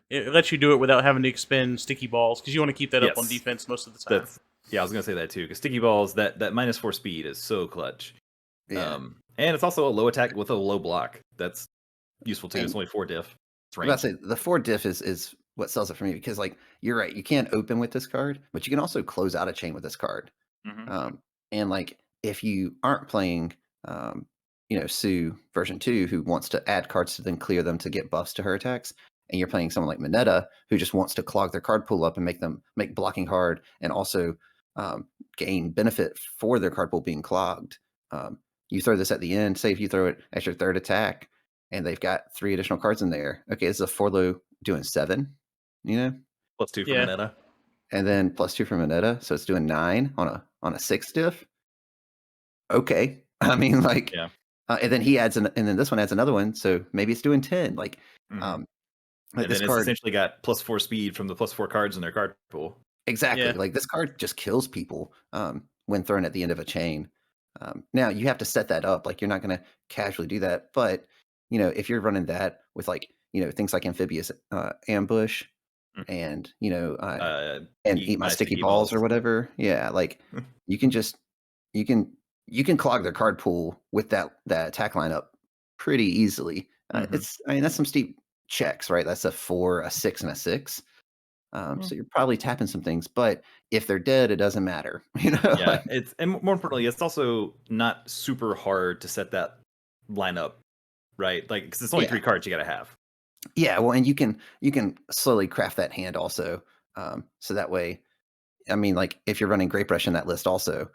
It lets you do it without having to expend sticky balls because you want to keep that up on
Yes.
defense most of the time.
I was gonna say that too, because sticky balls, that -4 speed is so clutch.
Yeah.
And it's also a low attack with a low block. That's useful too. It's
And
only 4 diff. It's
I'm about
range.
to say the 4 diff is what sells it for me because like you're right, you can't open with this card, but you can also close out a chain with this card.
Mhm.
And like if you aren't playing Sue version 2 who wants to add cards to then clear them to get buffs to her attacks, and you're playing someone like Mineta who just wants to clog their card pool up and make blocking hard and also gain benefit for their card pool being clogged. You throw this at the end, say if you throw it at your third attack and they've got 3 additional cards in there. Okay, this is a 4 low doing 7,
+2 for
Yeah.
Mineta.
and then +2 for Mineta, so it's doing 9 on a 6 diff. Okay. I mean, like,
Yeah.
and then and then this one adds another one, so maybe it's doing 10. Like,
Mhm.
like
And
this
then it's
card
essentially got +4 speed from the +4 cards in their card pool.
exactly.
Yeah.
Like this card just kills people when thrown at the end of a chain. Now you have to set that up. Like you're not going to casually do that, but if you're running that with like things like amphibious ambush
Mhm.
and and
Eat
eat my
my
sticky
sticky
balls or
balls.
whatever. Yeah, like you can just you can you can clog their card pool with that attack lineup pretty easily.
Mhm.
That's some steep checks, right? That's a 4, a 6, and a 6.
Mm.
So you're probably tapping some things, but if they're dead, it doesn't matter.
Yeah,
Like,
it's and more importantly, it's also not super hard to set that lineup, right? Like, because it's only
yeah,
3 cards you gotta have.
yeah. Well, and you can slowly craft that hand also, so that way. I mean, like if you're running Grape Rush in that list, also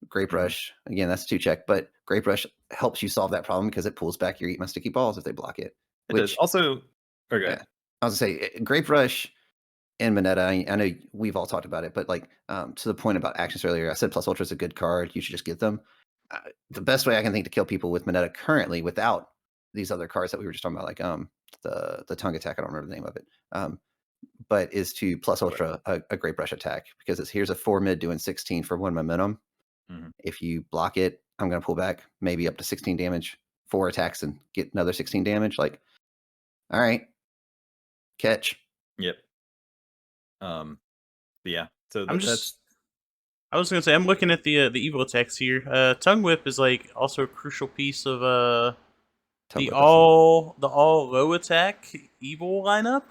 Grape
Mhm.
Rush again, that's 2 check, but Grape Rush helps you solve that problem because it pulls back your Eat My Sticky Balls if they block it.
It does.
Which,
Also, or
yeah,
good.
I was gonna say Grape Rush and Mineta. I know we've all talked about it, but like to the point about actions earlier, I said Plus Ultra is a good card. You should just get them. The best way I can think to kill people with Mineta currently, without these other cards that we were just talking about, like the tongue attack. I don't remember the name of it. But is to Plus
Okay.
Ultra a Great Brush attack because here's a 4 mid doing 16 for 1 momentum.
Mhm.
If you block it, I'm going to pull back maybe up to 16 damage, 4 attacks, and get another 16 damage. Like, all right, catch.
Yep. But yeah. So
I'm
that's
just. I was gonna say I'm looking at the evil attacks here. Tongue whip is like also a crucial piece of
Tongue
the
whip. That's the
all low attack evil lineup.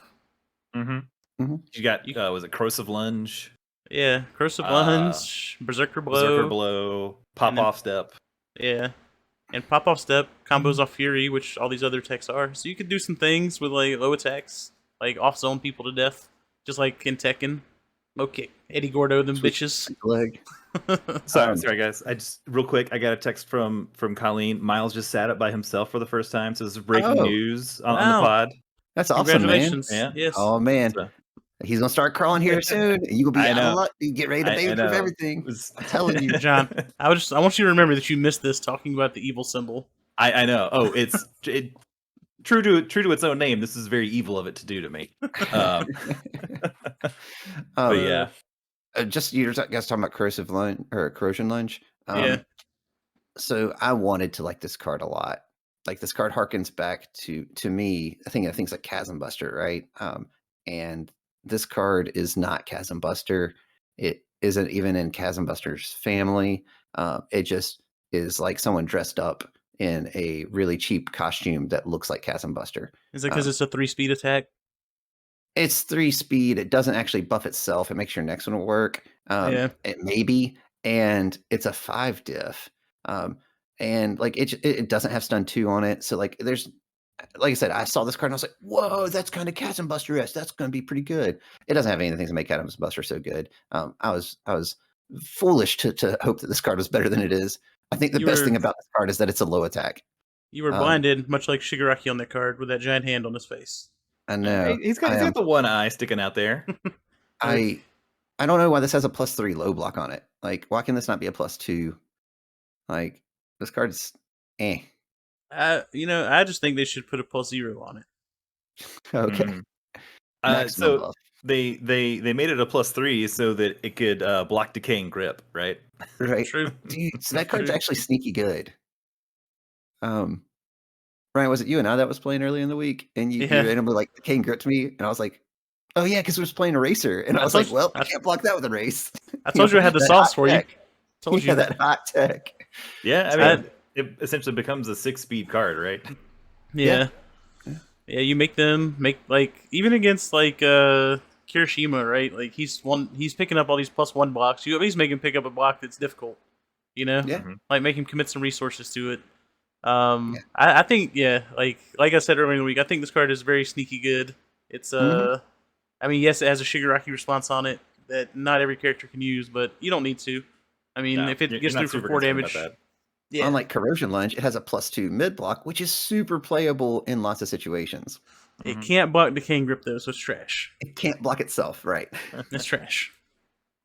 Mhm.
Mhm.
You got,
You,
was it Corrosive Lunge,
yeah, corrosive
uh,
lunge, berserker
Berserker
blow,
Blow,
and
Pop
then
Off Step?
yeah, and pop off step
Mm-hmm.
combos off fury, which all these other attacks are. So you could do some things with like low attacks, like off zone people to death, just like in Tekken. Low kick, Eddie Gordo, them
sweet,
bitches.
sweet leg.
Sorry, guys. I just real quick. I got a text from Colleen. Miles just sat up by himself for the first time. So this is breaking
Oh,
news on the
Wow!
pod.
that's awesome, man.
Congratulations.
Yeah.
Yes.
Oh man,
So
he's gonna start crawling here soon. And you will be
I
out of
know.
luck. You get ready to
I
baby proof
know. It
everything.
was.
I'm telling you.
John, I want you to remember that you missed this talking about the evil symbol.
I know. Oh, it's true to its own name. This is very evil of it to do to me. Um, but
um,
yeah.
just you guys talking about corrosive lunge or corrosion lunge.
Yeah.
So I wanted to like this card a lot. Like this card harkens back to me. I think of things like Chasm Buster, right? And this card is not Chasm Buster. It isn't even in Chasm Buster's family. It just is like someone dressed up in a really cheap costume that looks like Chasm Buster.
Is it because
Um,
it's a 3-speed attack?
It's 3 speed. It doesn't actually buff itself. It makes your next one work.
Yeah.
It maybe, and it's a 5 diff. And like it doesn't have stun 2 on it. So like there's like I said, I saw this card and I was like, whoa, that's kind of Chasm Buster-esque. That's gonna be pretty good. It doesn't have anything to make Chasm Buster so good. I was foolish to hope that this card was better than it is. I think the
You
best
were
thing about this card is that it's a low attack.
you were
Um,
blinded, much like Shigaraki on that card with that giant hand on his face.
I
Hey,
know.
he's got the one eye sticking out there.
I I don't know why this has a +3 low block on it. Like, why can this not be a +2? Like, this card's eh.
I just think they should put a +0 on it.
Okay.
Mhm.
Maximum
So
buff.
they made it a +3 so that it could block decaying grip, right?
Right.
True.
Dude, so that card's
True.
actually sneaky good. Um, Ryan, was it you and I that was playing early in the week? And you
Yeah.
randomly like Kane grip to me, and I was like, Oh yeah, because we was playing Eraser, and I was like, well, I can't block that with Erase.
I told you I had the sauce for you.
Told you that hot tech.
Yeah, I mean, it essentially becomes a 6-speed card, right?
Yeah. You make them even against Kirishima, right? Like he's picking up all these +1 blocks. You at least make him pick up a block that's difficult, you know?
Yeah.
Like make him commit some resources to it. I think like I said earlier in the week, I think this card is very sneaky good. It's I mean, yes, it has a Shigaraki response on it that not every character can use, but you don't need to. I mean, if it gets through for 4 damage,
unlike Corrosion Lunge, it has a +2 mid block, which is super playable in lots of situations.
It can't block the Cane Grip though, so it's trash.
It can't block itself, right?
It's trash.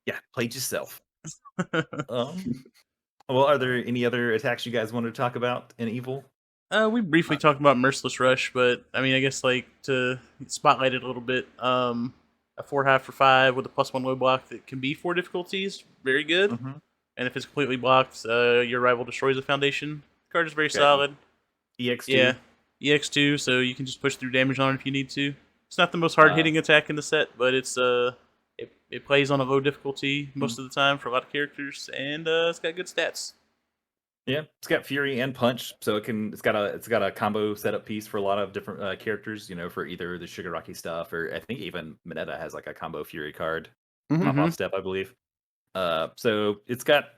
Yeah, play it yourself. Well, are there any other attacks you guys want to talk about in Evil?
We briefly talked about Merciless Rush, but I mean, I guess to spotlight it a little bit, a 4/2 for 5 with a +1 low block that can be 4 difficulties, very good. And if it's completely blocked, your rival destroys the foundation. The card is very solid.
EX2.
Yeah, EX2, so you can just push through damage on it if you need to. It's not the most hard hitting attack in the set, but it's it plays on a low difficulty most of the time for a lot of characters, and it's got good stats.
Yeah, it's got Fury and Punch, so it's got a combo setup piece for a lot of different characters. You know, for either the Shigaraki stuff, or I think even Mineta has like a combo Fury card off step, I believe. So it's got,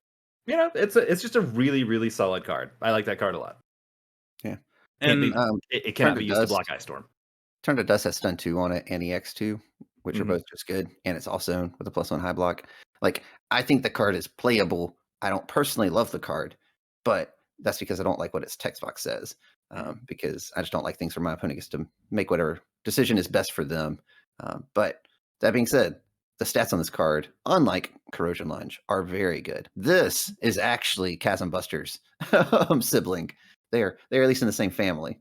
it's just a really, really solid card. I like that card a lot.
Yeah,
and it cannot be used to block Ice Storm.
Turn to Dust has stun 2 on it and EX2, which are both just good, and it's also with a +1 high block. Like, I think the card is playable. I don't personally love the card, but that's because I don't like what its text box says. Because I just don't like things where my opponent gets to make whatever decision is best for them. But that being said, the stats on this card, unlike Corrosion Lunge, are very good. This is actually Chasm Buster's sibling. They're at least in the same family.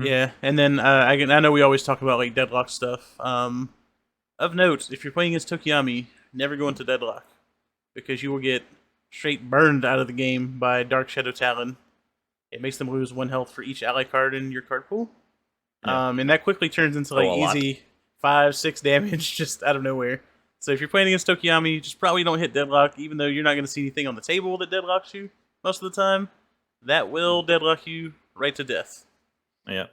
Yeah, and then I know we always talk about like deadlock stuff. Of note, if you're playing against Tokiyami, never go into deadlock because you will get straight burned out of the game by Dark Shadow Talon. It makes them lose 1 health for each ally card in your card pool. And that quickly turns into easy 5-6 damage just out of nowhere. So if you're playing against Tokiyami, just probably don't hit deadlock, even though you're not going to see anything on the table that deadlocks you most of the time. That will deadlock you right to death.
Yeah.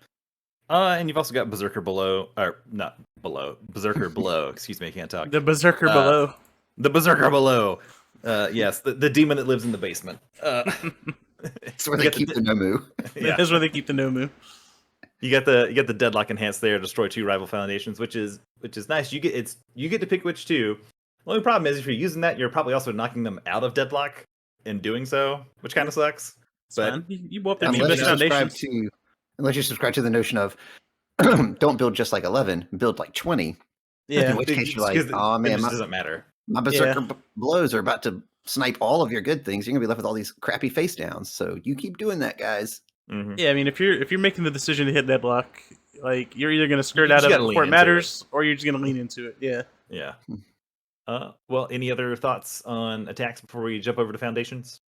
And you've also got Berserker Below, or not Below, Berserker Below. Excuse me, I can't talk.
The Berserker Below.
The Berserker Below. Yes, the demon that lives in the basement.
It's where they keep the Nomu.
Yeah. That's where they keep the Nomu.
You get the deadlock enhanced there, destroy 2 rival foundations, which is nice. You get to pick which 2. The only problem is if you're using that, you're probably also knocking them out of deadlock in doing so, which kind of sucks. But
you blow up their best foundations.
Unless you subscribe to the notion of don't build just like 11, build like 20.
Yeah.
In which case you're like, oh man,
it doesn't matter.
My Berserker blows are about to snipe all of your good things. You're gonna be left with all these crappy face downs. So you keep doing that, guys.
Yeah, I mean, if you're making the decision to hit deadlock, like you're either gonna skirt out of it before it matters, or you're just gonna lean into it. Yeah.
Yeah. Well, any other thoughts on attacks before we jump over to foundations?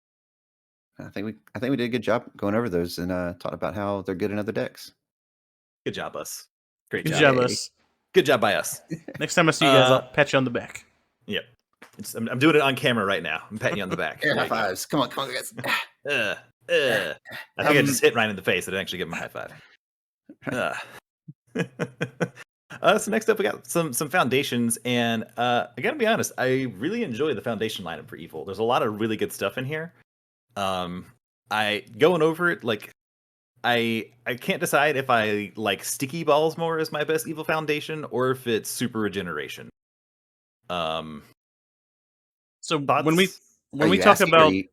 I think we did a good job going over those and talked about how they're good in other decks.
Good job, us. Great
job.
Good
job,
job.
us.
Good job by us.
Next time I see you guys, I'll pat you on the back.
Yep. I'm doing it on camera right now. I'm patting you on the back.
Air high fives. Come on, guys.
I think I just hit Ryan in the face. I didn't actually give him a high five. So next up, we got some foundations, and I gotta be honest, I really enjoy the foundation lineup for Evil. There's a lot of really good stuff in here. I going over it, like I can't decide if I like Sticky Balls more as my best Evil foundation or if it's Super Regeneration.
So
thoughts?
when we talk about,
I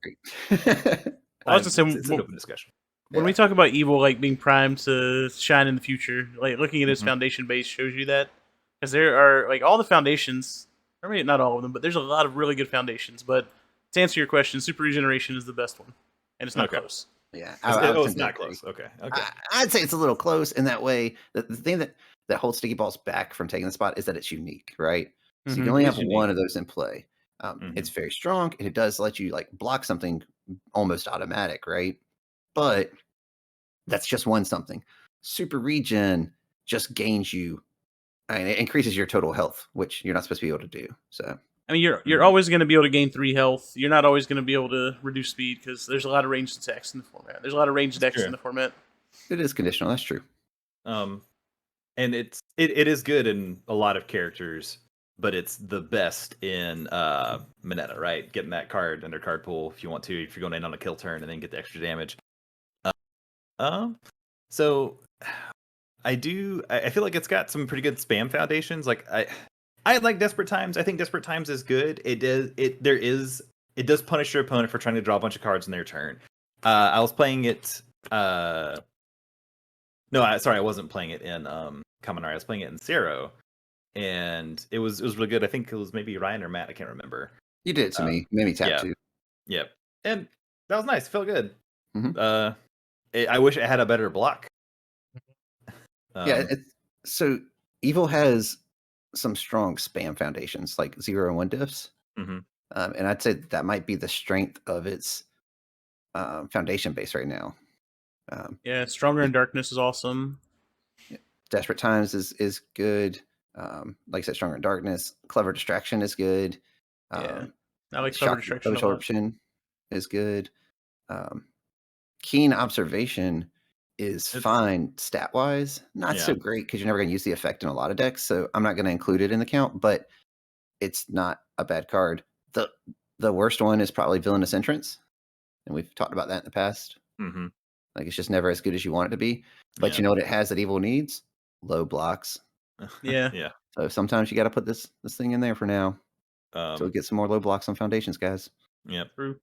was gonna say it's an open discussion.
When we talk about Evil like being primed to shine in the future, like looking at his foundation base shows you that, because there are like all the foundations, or maybe not all of them, but there's a lot of really good foundations. But to answer your question, Super Regeneration is the best one, and it's not close.
Yeah,
it's not close. Okay.
I'd say it's a little close in that way. The thing that holds Sticky Balls back from taking the spot is that it's unique, right? So you can only have one of those in play. It's very strong, and it does let you like block something almost automatic, right? But that's just one something. Super Regen just gains you I mean, it increases your total health, which you're not supposed to be able to do. So
I mean, you're always going to be able to gain 3 health. You're not always going to be able to reduce speed because there's a lot of ranged attacks in the format. There's a lot of ranged decks in the format.
it is conditional. That's true.
And it is good in a lot of characters, but it's the best in Mineta, right? Getting that card under card pool if you want to, if you're going in on a kill turn and then get the extra damage. So I feel like it's got some pretty good spam foundations. Like I like Desperate Times. I think Desperate Times is good. It does punish your opponent for trying to draw a bunch of cards in their turn. I was playing it. Sorry, I wasn't playing it in Kaminari. I was playing it in Zero, and it was really good. I think it was maybe Ryan or Matt. I can't remember.
You did it to me. Maybe tap too.
Yep, and that was nice. It felt good.
Mhm.
I wish it had a better block.
Yeah. So Evil has some strong spam foundations, like 0 and 1 diffs.
Mhm.
And I'd say that might be the strength of its foundation base right now.
Yeah, Stronger in Darkness is awesome.
Desperate Times is good. Like I said, Stronger in Darkness. Clever Distraction is good.
Yeah, I like Clever Distraction a lot.
Absorption is good. Keen Observation is fine stat wise. Not so great because you're never going to use the effect in a lot of decks. So I'm not going to include it in the count, but it's not a bad card. The worst one is probably Villainous Entrance, and we've talked about that in the past.
Mm-hmm.
Like it's just never as good as you want it to be. But you know what it has that Evil needs? Low blocks.
Yeah.
Yeah.
So sometimes you got to put this thing in there for now. So we get some more low blocks on foundations, guys.
Yeah.
True.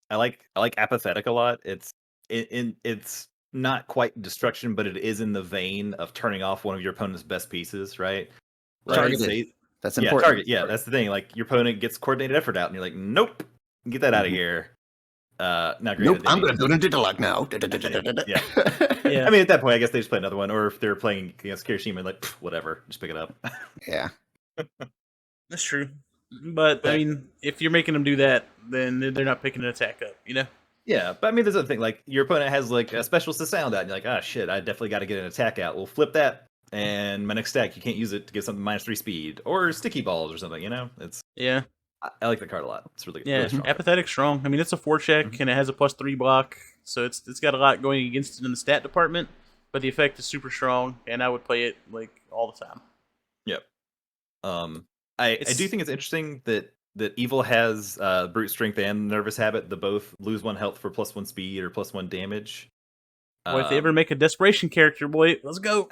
I like Apathetic a lot. It's not quite destruction, but it is in the vein of turning off one of your opponent's best pieces, right? Like,
Targeted. That's important.
Target. Yeah, that's the thing. Like your opponent gets coordinated effort out, and you're like, nope, get that out of here. Now,
nope, I'm going to build into luck now.
Yeah. I mean, at that point, I guess they just play another one, or if they're playing against Kirishima, like whatever, just pick it up.
Yeah,
that's true. But I mean, if you're making them do that, then they're not picking an attack up, you know?
Yeah, but I mean, there's other thing. Like your opponent has like a specialist to sound out, and you're like, ah, shit, I definitely got to get an attack out. We'll flip that, and my next stack, you can't use it to get something -3 speed or sticky balls or something. You know, I like the card a lot. It's really
yeah.
Really strong.
Apathetic strong. I mean, it's a 4-check and it has a +3 block, so it's got a lot going against it in the stat department. But the effect is super strong, and I would play it like all the time.
Yep. I do think it's interesting that Evil has brute strength and nervous habit. They both lose 1 health for +1 speed or +1 damage.
Boy, if they ever make a desperation character, boy, let's go.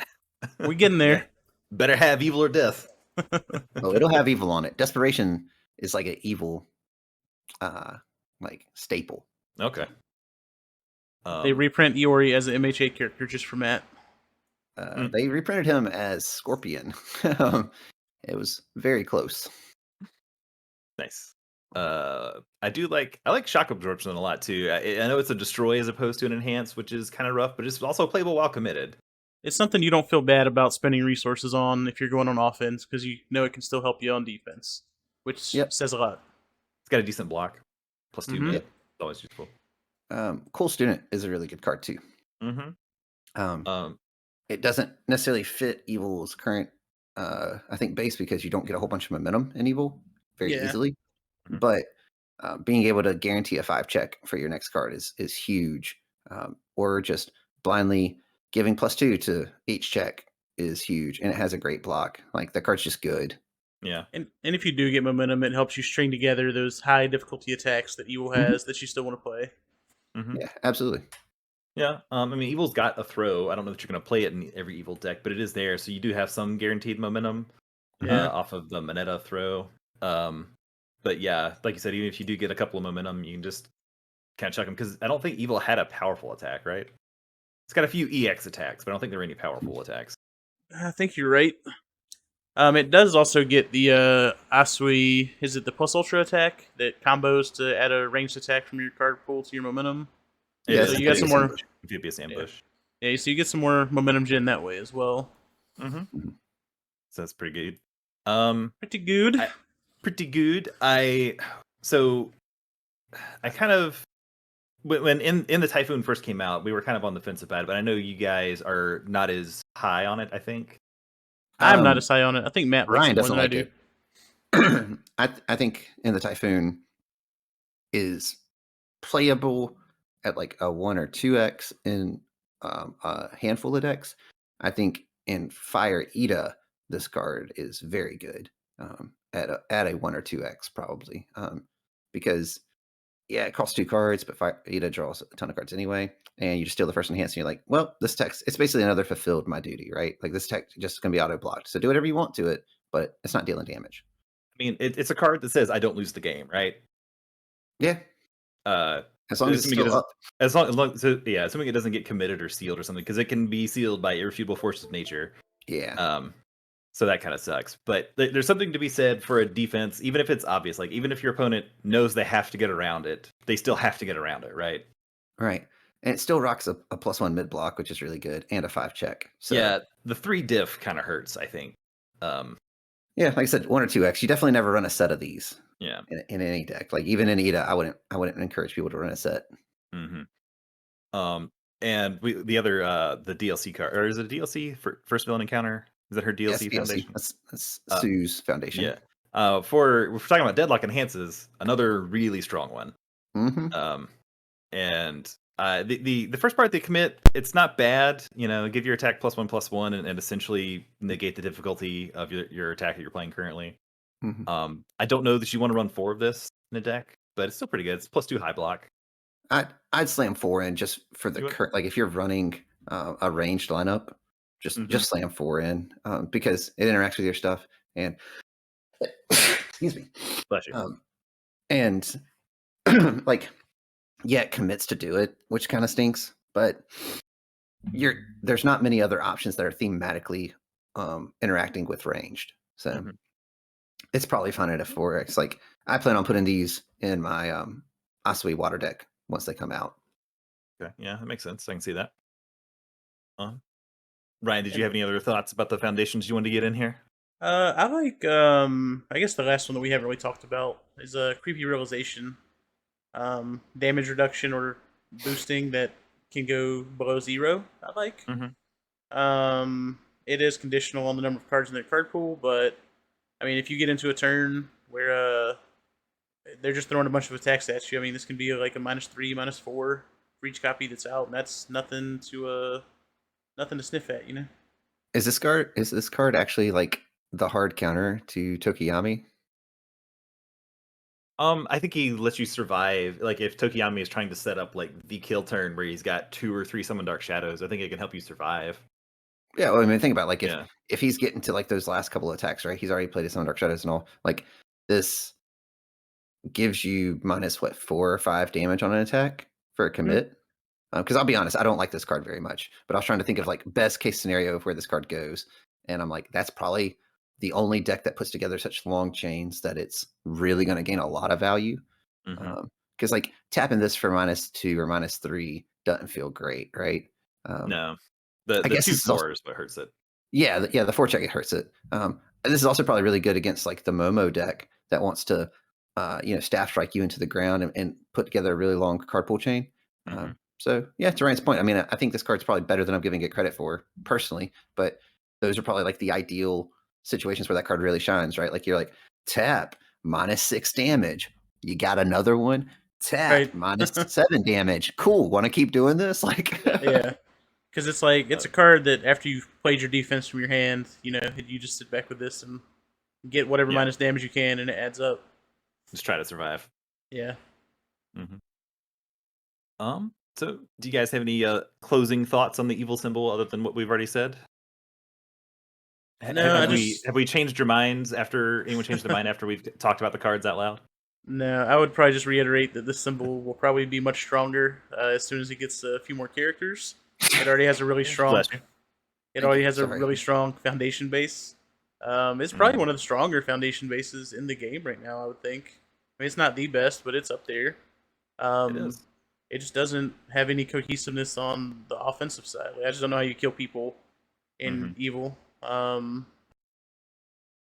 We getting there.
Yeah. Better have Evil or Death.
Well, it'll have Evil on it. Desperation is like an Evil, like staple.
Okay.
They reprint Iori as an MHA character just for Matt.
They reprinted him as Scorpion. It was very close.
Nice. I like shock absorption a lot too. I know it's a destroy as opposed to an enhance, which is kind of rough, but it's also playable while committed.
It's something you don't feel bad about spending resources on if you're going on offense because you know it can still help you on defense, which says a lot.
It's got a decent block, +2 mid. It's always useful.
Cool Student is a really good card too. It doesn't necessarily fit Evil's current, I think, base because you don't get a whole bunch of momentum in Evil very easily. But being able to guarantee a 5-check for your next card is huge. Or just blindly giving +2 to each check is huge, and it has a great block. Like the card's just good.
Yeah,
and if you do get momentum, it helps you string together those high difficulty attacks that Evil has that you still want to play.
Yeah, absolutely.
Yeah, I mean, Evil's got a throw. I don't know that you're going to play it in every Evil deck, but it is there, so you do have some guaranteed momentum off of the Mineta throw. But yeah, like you said, even if you do get a couple of momentum, you can just kind of chuck them, because I don't think Evil had a powerful attack, right? It's got a few EX attacks, but I don't think there are any powerful attacks.
I think you're right. It does also get the Asui, is it the plus ultra attack that combos to add a ranged attack from your card pool to your momentum?
Yeah,
so you got some more
amphibious ambush.
Yeah, so you get some more momentum gen that way as well.
So that's pretty good.
Pretty good.
Pretty good. I kind of, when in the Typhoon first came out, we were kind of on the fence about it, but I know you guys are not as high on it, I think.
I'm not as high on it. I think Matt likes
Ryan
it more
doesn't
than I
like
do.
it. I think in the Typhoon is playable at like a 1 or 2x in a handful of decks. I think in Fire Ida, this card is very good at a 1 or 2x probably because yeah, it costs 2 cards, but Fire Ida draws a ton of cards anyway, and you just steal the first enhance, and you're like, well, this text, it's basically another fulfilled my duty, right? Like this text just going to be auto blocked, so do whatever you want to it, but it's not dealing damage.
I mean, it's a card that says I don't lose the game, right?
Yeah, as long as it's
assuming it
still
doesn't,
up.
assuming it doesn't get committed or sealed or something, because it can be sealed by irrefutable forces of nature.
Yeah.
So that kind of sucks. But there's something to be said for a defense, even if it's obvious. Like even if your opponent knows they have to get around it, they still have to get around it, right?
Right. And it still rocks a +1 mid block, which is really good, and a 5 check. So
yeah, the 3 diff kind of hurts, I think.
yeah, like I said, 1 or 2x. You definitely never run a set of these.
Yeah.
In any deck. Like even in Ida, I wouldn't encourage people to run a set.
Mm-hmm. And the other the DLC card, or is it a DLC for first villain encounter? Is that her DLC foundation?
That's Sue's foundation.
Yeah. If we're talking about Deadlock Enhances, another really strong one.
Mm-hmm.
And the first part they commit, it's not bad. Give your attack +1/+1 and essentially negate the difficulty of your attack that you're playing currently.
Mm-hmm.
I don't know that you want to run 4 of this in a deck, but it's still pretty good. It's +2 high block.
I'd slam 4 in just for the current. Like if you're running a ranged lineup, just slam 4 in because it interacts with your stuff and excuse me.
Bless you.
And like yeah, it commits to do it, which kind of stinks. But there's not many other options that are thematically interacting with ranged, so it's probably fine at a 4x. Like I plan on putting these in my Asui water deck once they come out.
Okay, yeah, that makes sense. I can see that. Ryan, did you have any other thoughts about the foundations you wanted to get in here?
I like I guess the last one that we haven't really talked about is a creepy realization. Damage reduction or boosting that can go below 0. I like. It is conditional on the number of cards in their card pool, but I mean, if you get into a turn where they're just throwing a bunch of attacks at you, I mean, this can be like a -3, -4 for each copy that's out, and that's nothing to sniff at, you know.
Is this card actually like the hard counter to Tokiyami?
I think he lets you survive. Like if Tokiyami is trying to set up like the kill turn where he's got 2 or 3 summon Dark Shadows, I think it can help you survive.
Yeah, well, I mean, think about like if he's getting to like those last couple of attacks, right? He's already played his summon Dark Shadows and all. Like this gives you -4 or 5 damage on an attack for a commit. Because I'll be honest, I don't like this card very much. But I was trying to think of like best case scenario of where this card goes, and I'm like, that's probably the only deck that puts together such long chains that it's really going to gain a lot of value. Because like tapping this for -2 or -3 doesn't feel great, right?
No, the
I guess
2/4 is what hurts it.
Yeah, the 4 check, it hurts it. And this is also probably really good against like the Momo deck that wants to, staff strike you into the ground and put together a really long card pool chain. So yeah, to Ryan's point, I mean, I think this card's probably better than I'm giving it credit for personally, but those are probably like the ideal situations where that card really shines, right? Like you're like tap -6 damage, you got another one, tap
Right.
-7 damage. Cool, want to keep doing this? Like
Yeah. Because it's like it's a card that after you've played your defense from your hand, you just sit back with this and get whatever minus damage you can, and it adds up.
Just try to survive.
Yeah.
So do you guys have any closing thoughts on the evil symbol other than what we've already said?
No,
have we changed your minds after anyone changed their mind after we've talked about the cards out loud?
No, I would probably just reiterate that this symbol will probably be much stronger as soon as it gets a few more characters. It already has a really strong. It already has a really strong foundation base. It's probably one of the stronger foundation bases in the game right now, I would think. I mean, it's not the best, but it's up there.
It is.
It just doesn't have any cohesiveness on the offensive side. Like, I just don't know how you kill people in Evil.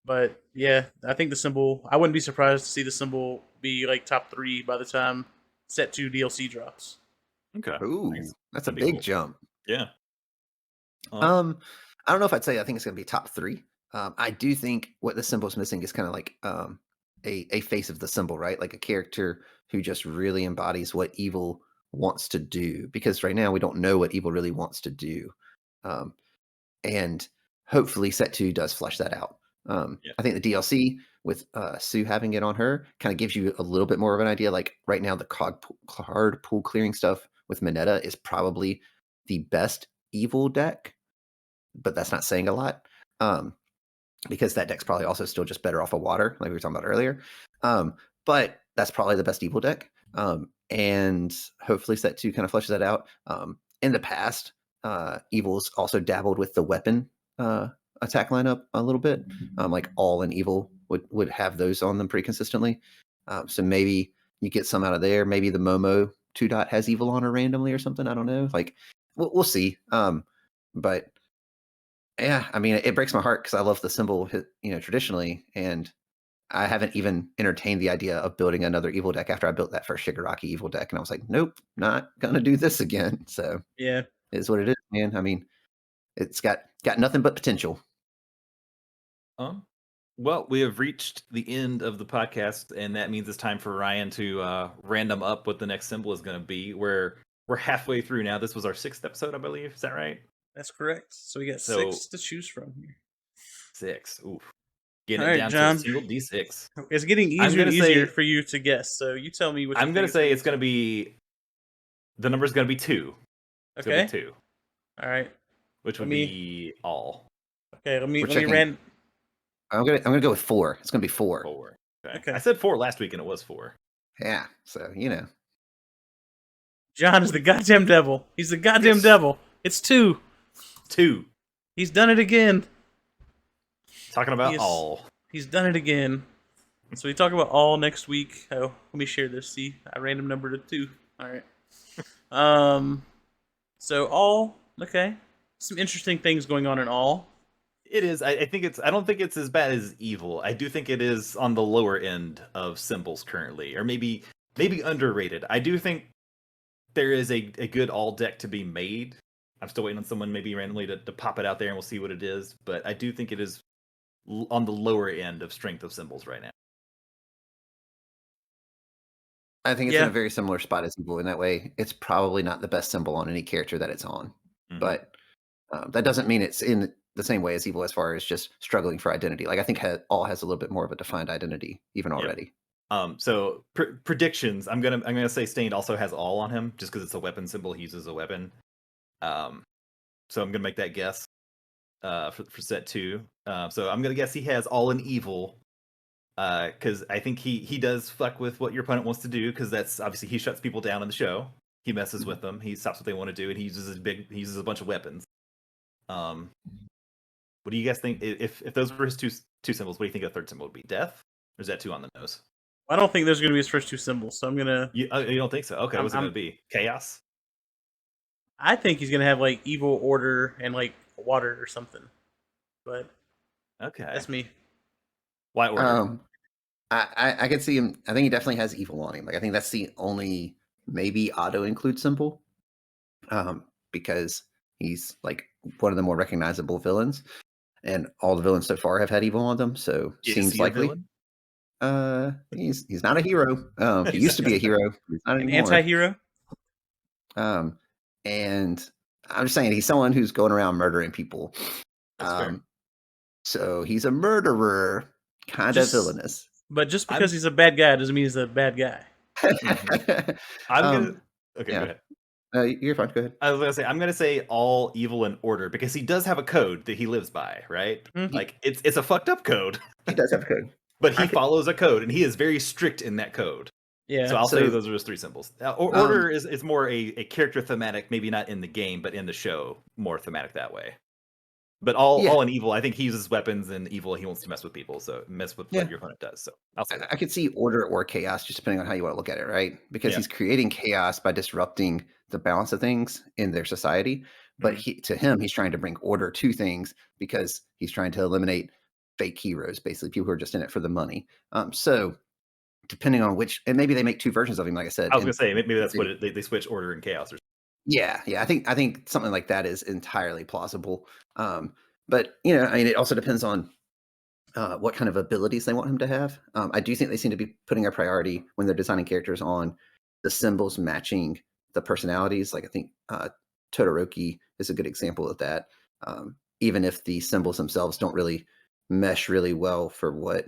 But yeah, I think the symbol. I wouldn't be surprised to see the symbol be like top 3 by the time Set 2 DLC drops.
Okay.
Ooh, that's a big jump.
Yeah.
I don't know if I'd say I think it's going to be top 3. I do think what the symbol is missing is kind of like a face of the symbol, right? Like a character who just really embodies what evil wants to do. Because right now we don't know what evil really wants to do, um, and hopefully set two does flesh that out.
Yeah.
I think the DLC with Sue having it on her kind of gives you a little bit more of an idea. Like right now, the card pool clearing stuff with Mineta is probably the best evil deck, but that's not saying a lot. Because that deck's probably also still just better off of water, like we were talking about earlier. But that's probably the best evil deck. And hopefully set two kind of fleshes that out. In the past, Evil's also dabbled with the weapon attack lineup a little bit. Like all and Evil would have those on them pretty consistently. So maybe you get some out of there. Maybe the Momo 2 dot has Evil on her randomly or something. I don't know. Like we'll see. But yeah, I mean, it breaks my heart because I love the symbol, traditionally, and I haven't even entertained the idea of building another evil deck after I built that first Shigaraki evil deck, and I was like, nope, not gonna do this again. So
Yeah.
it is what it is, man. I mean, it's got nothing but potential.
Well, we have reached the end of the podcast, and that means it's time for Ryan to random up what the next symbol is going to be. We're halfway through now. This was our 6th episode, I believe. Is that right?
That's correct. So we got
So-
6 to choose from here.
6. Oof. Getting
All
it
right,
down
John.
to a single D6.
It's getting
I'm
easier and
gonna
easier
say-
for you to guess. So you tell me what you
I'm going to say it's
going
going to be the number's going to be 2. It's
Okay.
going to be 2,
All right.
which would
Let me-
be all
Okay. Let me
We're checking.
ran.
I'm gonna go with 4. It's gonna be 4.
4.
Okay.
I said 4 last week, and it was 4.
Yeah. So
John is the goddamn devil. He's the goddamn
Yes.
devil. It's 2.
2.
He's done it again.
Talking about
Yes.
all.
He's done it again. So we talk about all next week. Oh, let me share this. See, I random numbered it 2. All right. So all okay. Some interesting things going on in all.
It is. I think it's. I don't think it's as bad as evil. I do think it is on the lower end of symbols currently, or maybe underrated. I do think there is a good all deck to be made. I'm still waiting on someone maybe randomly to pop it out there, and we'll see what it is. But I do think it is on the lower end of strength of symbols right now.
I think it's in
Yeah.
a very similar spot as Evil in that way. It's probably not the best symbol on any character that it's on,
Mhm.
but that doesn't mean it's in the same way as Evil as far as just struggling for identity. Like I think all has a little bit more of a defined identity even already.
So predictions. I'm gonna say Stained also has all on him just because it's a weapon symbol. He uses a weapon. So I'm gonna make that guess for set 2. So I'm gonna guess he has all in evil. Because I think he does fuck with what your opponent wants to do. Because that's obviously he shuts people down in the show. He messes with them. He stops what they want to do, and he uses a bunch of weapons. What do you guys think? If those were his two symbols, what do you think a third symbol would be? Death, or is that too on the nose?
I don't think those are going to be his first 2 symbols. So I'm gonna.
You don't think so? Okay, what's it
I'm-
gonna be? Chaos.
I think he's going to have like evil, order, and like water or something. But
Okay,
that's me.
why order?
I could see him. I think he definitely has Evil on him. Like I think that's the only maybe auto include symbol, because he's like one of the more recognizable villains, and all the villains so far have had Evil on them. So
Is
seems
he a
likely.
villain?
He's not a hero. He used to be a hero. He's not
An
anymore.
anti-hero.
And I'm just saying he's someone who's going around murdering people.
That's fair.
So he's a murderer, kind of
Just-
villainous.
But just because he's a bad guy doesn't mean he's a bad guy.
I'm gonna. Okay,
yeah.
go ahead.
You're fine. Go ahead.
I was gonna say I'm gonna say all evil in order because he does have a code that he lives by, right?
Mhm.
Like it's a fucked up code,
He does have a code.
but he
I could-
follows a code and he is very strict in that code.
Yeah.
So I'll say
So-
those are his 3 symbols. Order is more a character thematic, maybe not in the game, but in the show, more thematic that way. But all in evil, I think he uses weapons, and evil he wants to mess with people, so mess with
Yeah.
what your opponent does. So I'll say that.
I could see order or chaos, just depending on how you want to look at it, right? Because
Yeah.
he's creating chaos by disrupting the balance of things in their society. But to him, he's trying to bring order to things because he's trying to eliminate fake heroes, basically people who are just in it for the money. So depending on which, and maybe they make 2 versions of him, like I said.
I was
and-
gonna say maybe that's what they switch order and chaos. Or
Yeah. I think something like that is entirely plausible. But I mean, it also depends on what kind of abilities they want him to have. I do think they seem to be putting a priority when they're designing characters on the symbols matching the personalities. Like I think Todoroki is a good example of that. Even if the symbols themselves don't really mesh really well for what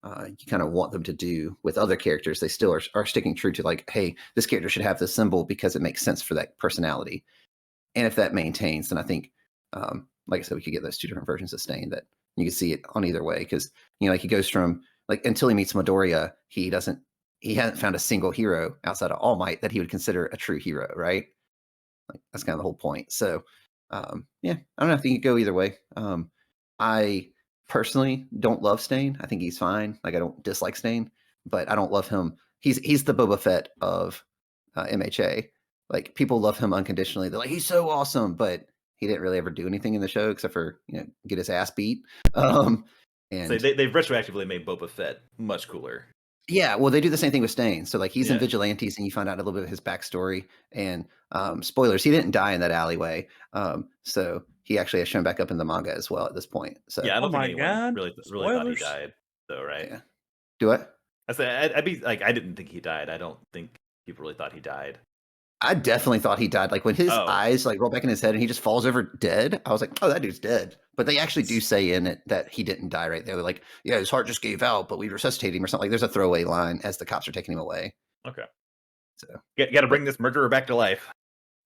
you kind of want them to do with other characters, they still are sticking true to like, hey, this character should have this symbol because it makes sense for that personality. And if that maintains, then I think, like I said, we could get those two different versions of Stain that you can see it on either way. Because like he goes from like until he meets Midoriya, he hasn't found a single hero outside of All Might that he would consider a true hero, right? Like that's kind of the whole point. So, yeah, I don't know if you could go either way. I personally don't love Stain. I think he's fine. Like I don't dislike Stain, but I don't love him. He's the Boba Fett of MHA. Like people love him unconditionally. They're like, he's so awesome, but he didn't really ever do anything in the show except for get his ass beat. And
So they've retroactively made Boba Fett much cooler.
yeah, well, they do the same thing with Stain. So like he's in
Yeah.
Vigilantes, and you find out a little bit of his backstory. And spoilers, he didn't die in that alleyway. So he actually has shown back up in the manga as well at this point. So
Yeah, I don't
Oh
think
my
anyone
God.
really thought he
Spoilers.
died, though, right?
yeah. Do it.
I said I'd be like, I didn't think he died. I don't think people really thought he died.
I definitely thought he died. Like when his
Oh.
eyes like roll back in his head and he just falls over dead, I was like, oh, that dude's dead. But they actually do say in it that he didn't die right there. They're like, yeah, his heart just gave out, but we resuscitated him or something. Like there's a throwaway line as the cops are taking him away.
Okay.
So
Got to bring this murderer back to life.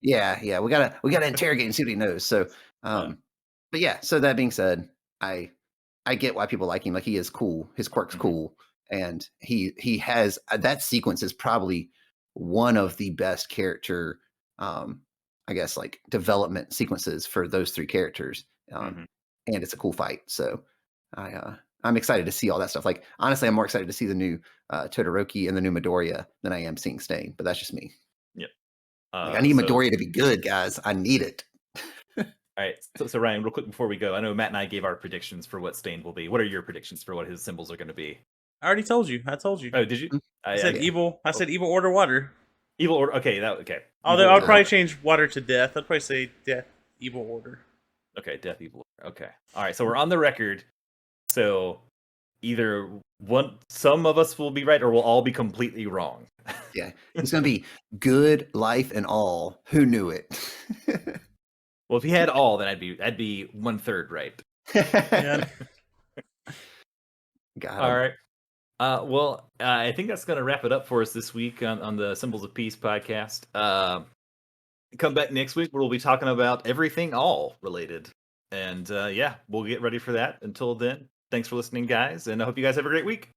yeah, we gotta interrogate and see what he knows. So but yeah, so that being said, I get why people like him. Like he is cool. His quirk's cool. And he has that sequence is probably one of the best character I guess like development sequences for those three characters. And it's a cool fight. So I'm excited to see all that stuff. Like honestly, I'm more excited to see the new Todoroki and the new Midoriya than I am seeing Stain, but that's just me.
Yep.
Like, I need Midoriya to be good, guys. I need it.
All right. So Ryan, real quick before we go, I know Matt and I gave our predictions for what Stain will be. What are your predictions for what his symbols are going to be?
I already told you. I told you.
Oh, did you?
I said evil. I said evil order water.
Evil order. Okay, okay.
Although
Evil
I would probably
order.
change water to death. I'd probably say death, evil order.
Okay, death, evil order. Okay. All right. So we're on the record. So either some of us will be right, or we'll all be completely wrong.
Yeah, it's gonna be good, life, and all. Who knew it?
Well, if he had all, then I'd be 1/3 right.
Yeah.
Got
All
him.
right. Well, I think that's going to wrap it up for us this week on the Symbols of Peace podcast. Come back next week where we'll be talking about everything all related. And yeah, we'll get ready for that. Until then, thanks for listening, guys. And I hope you guys have a great week.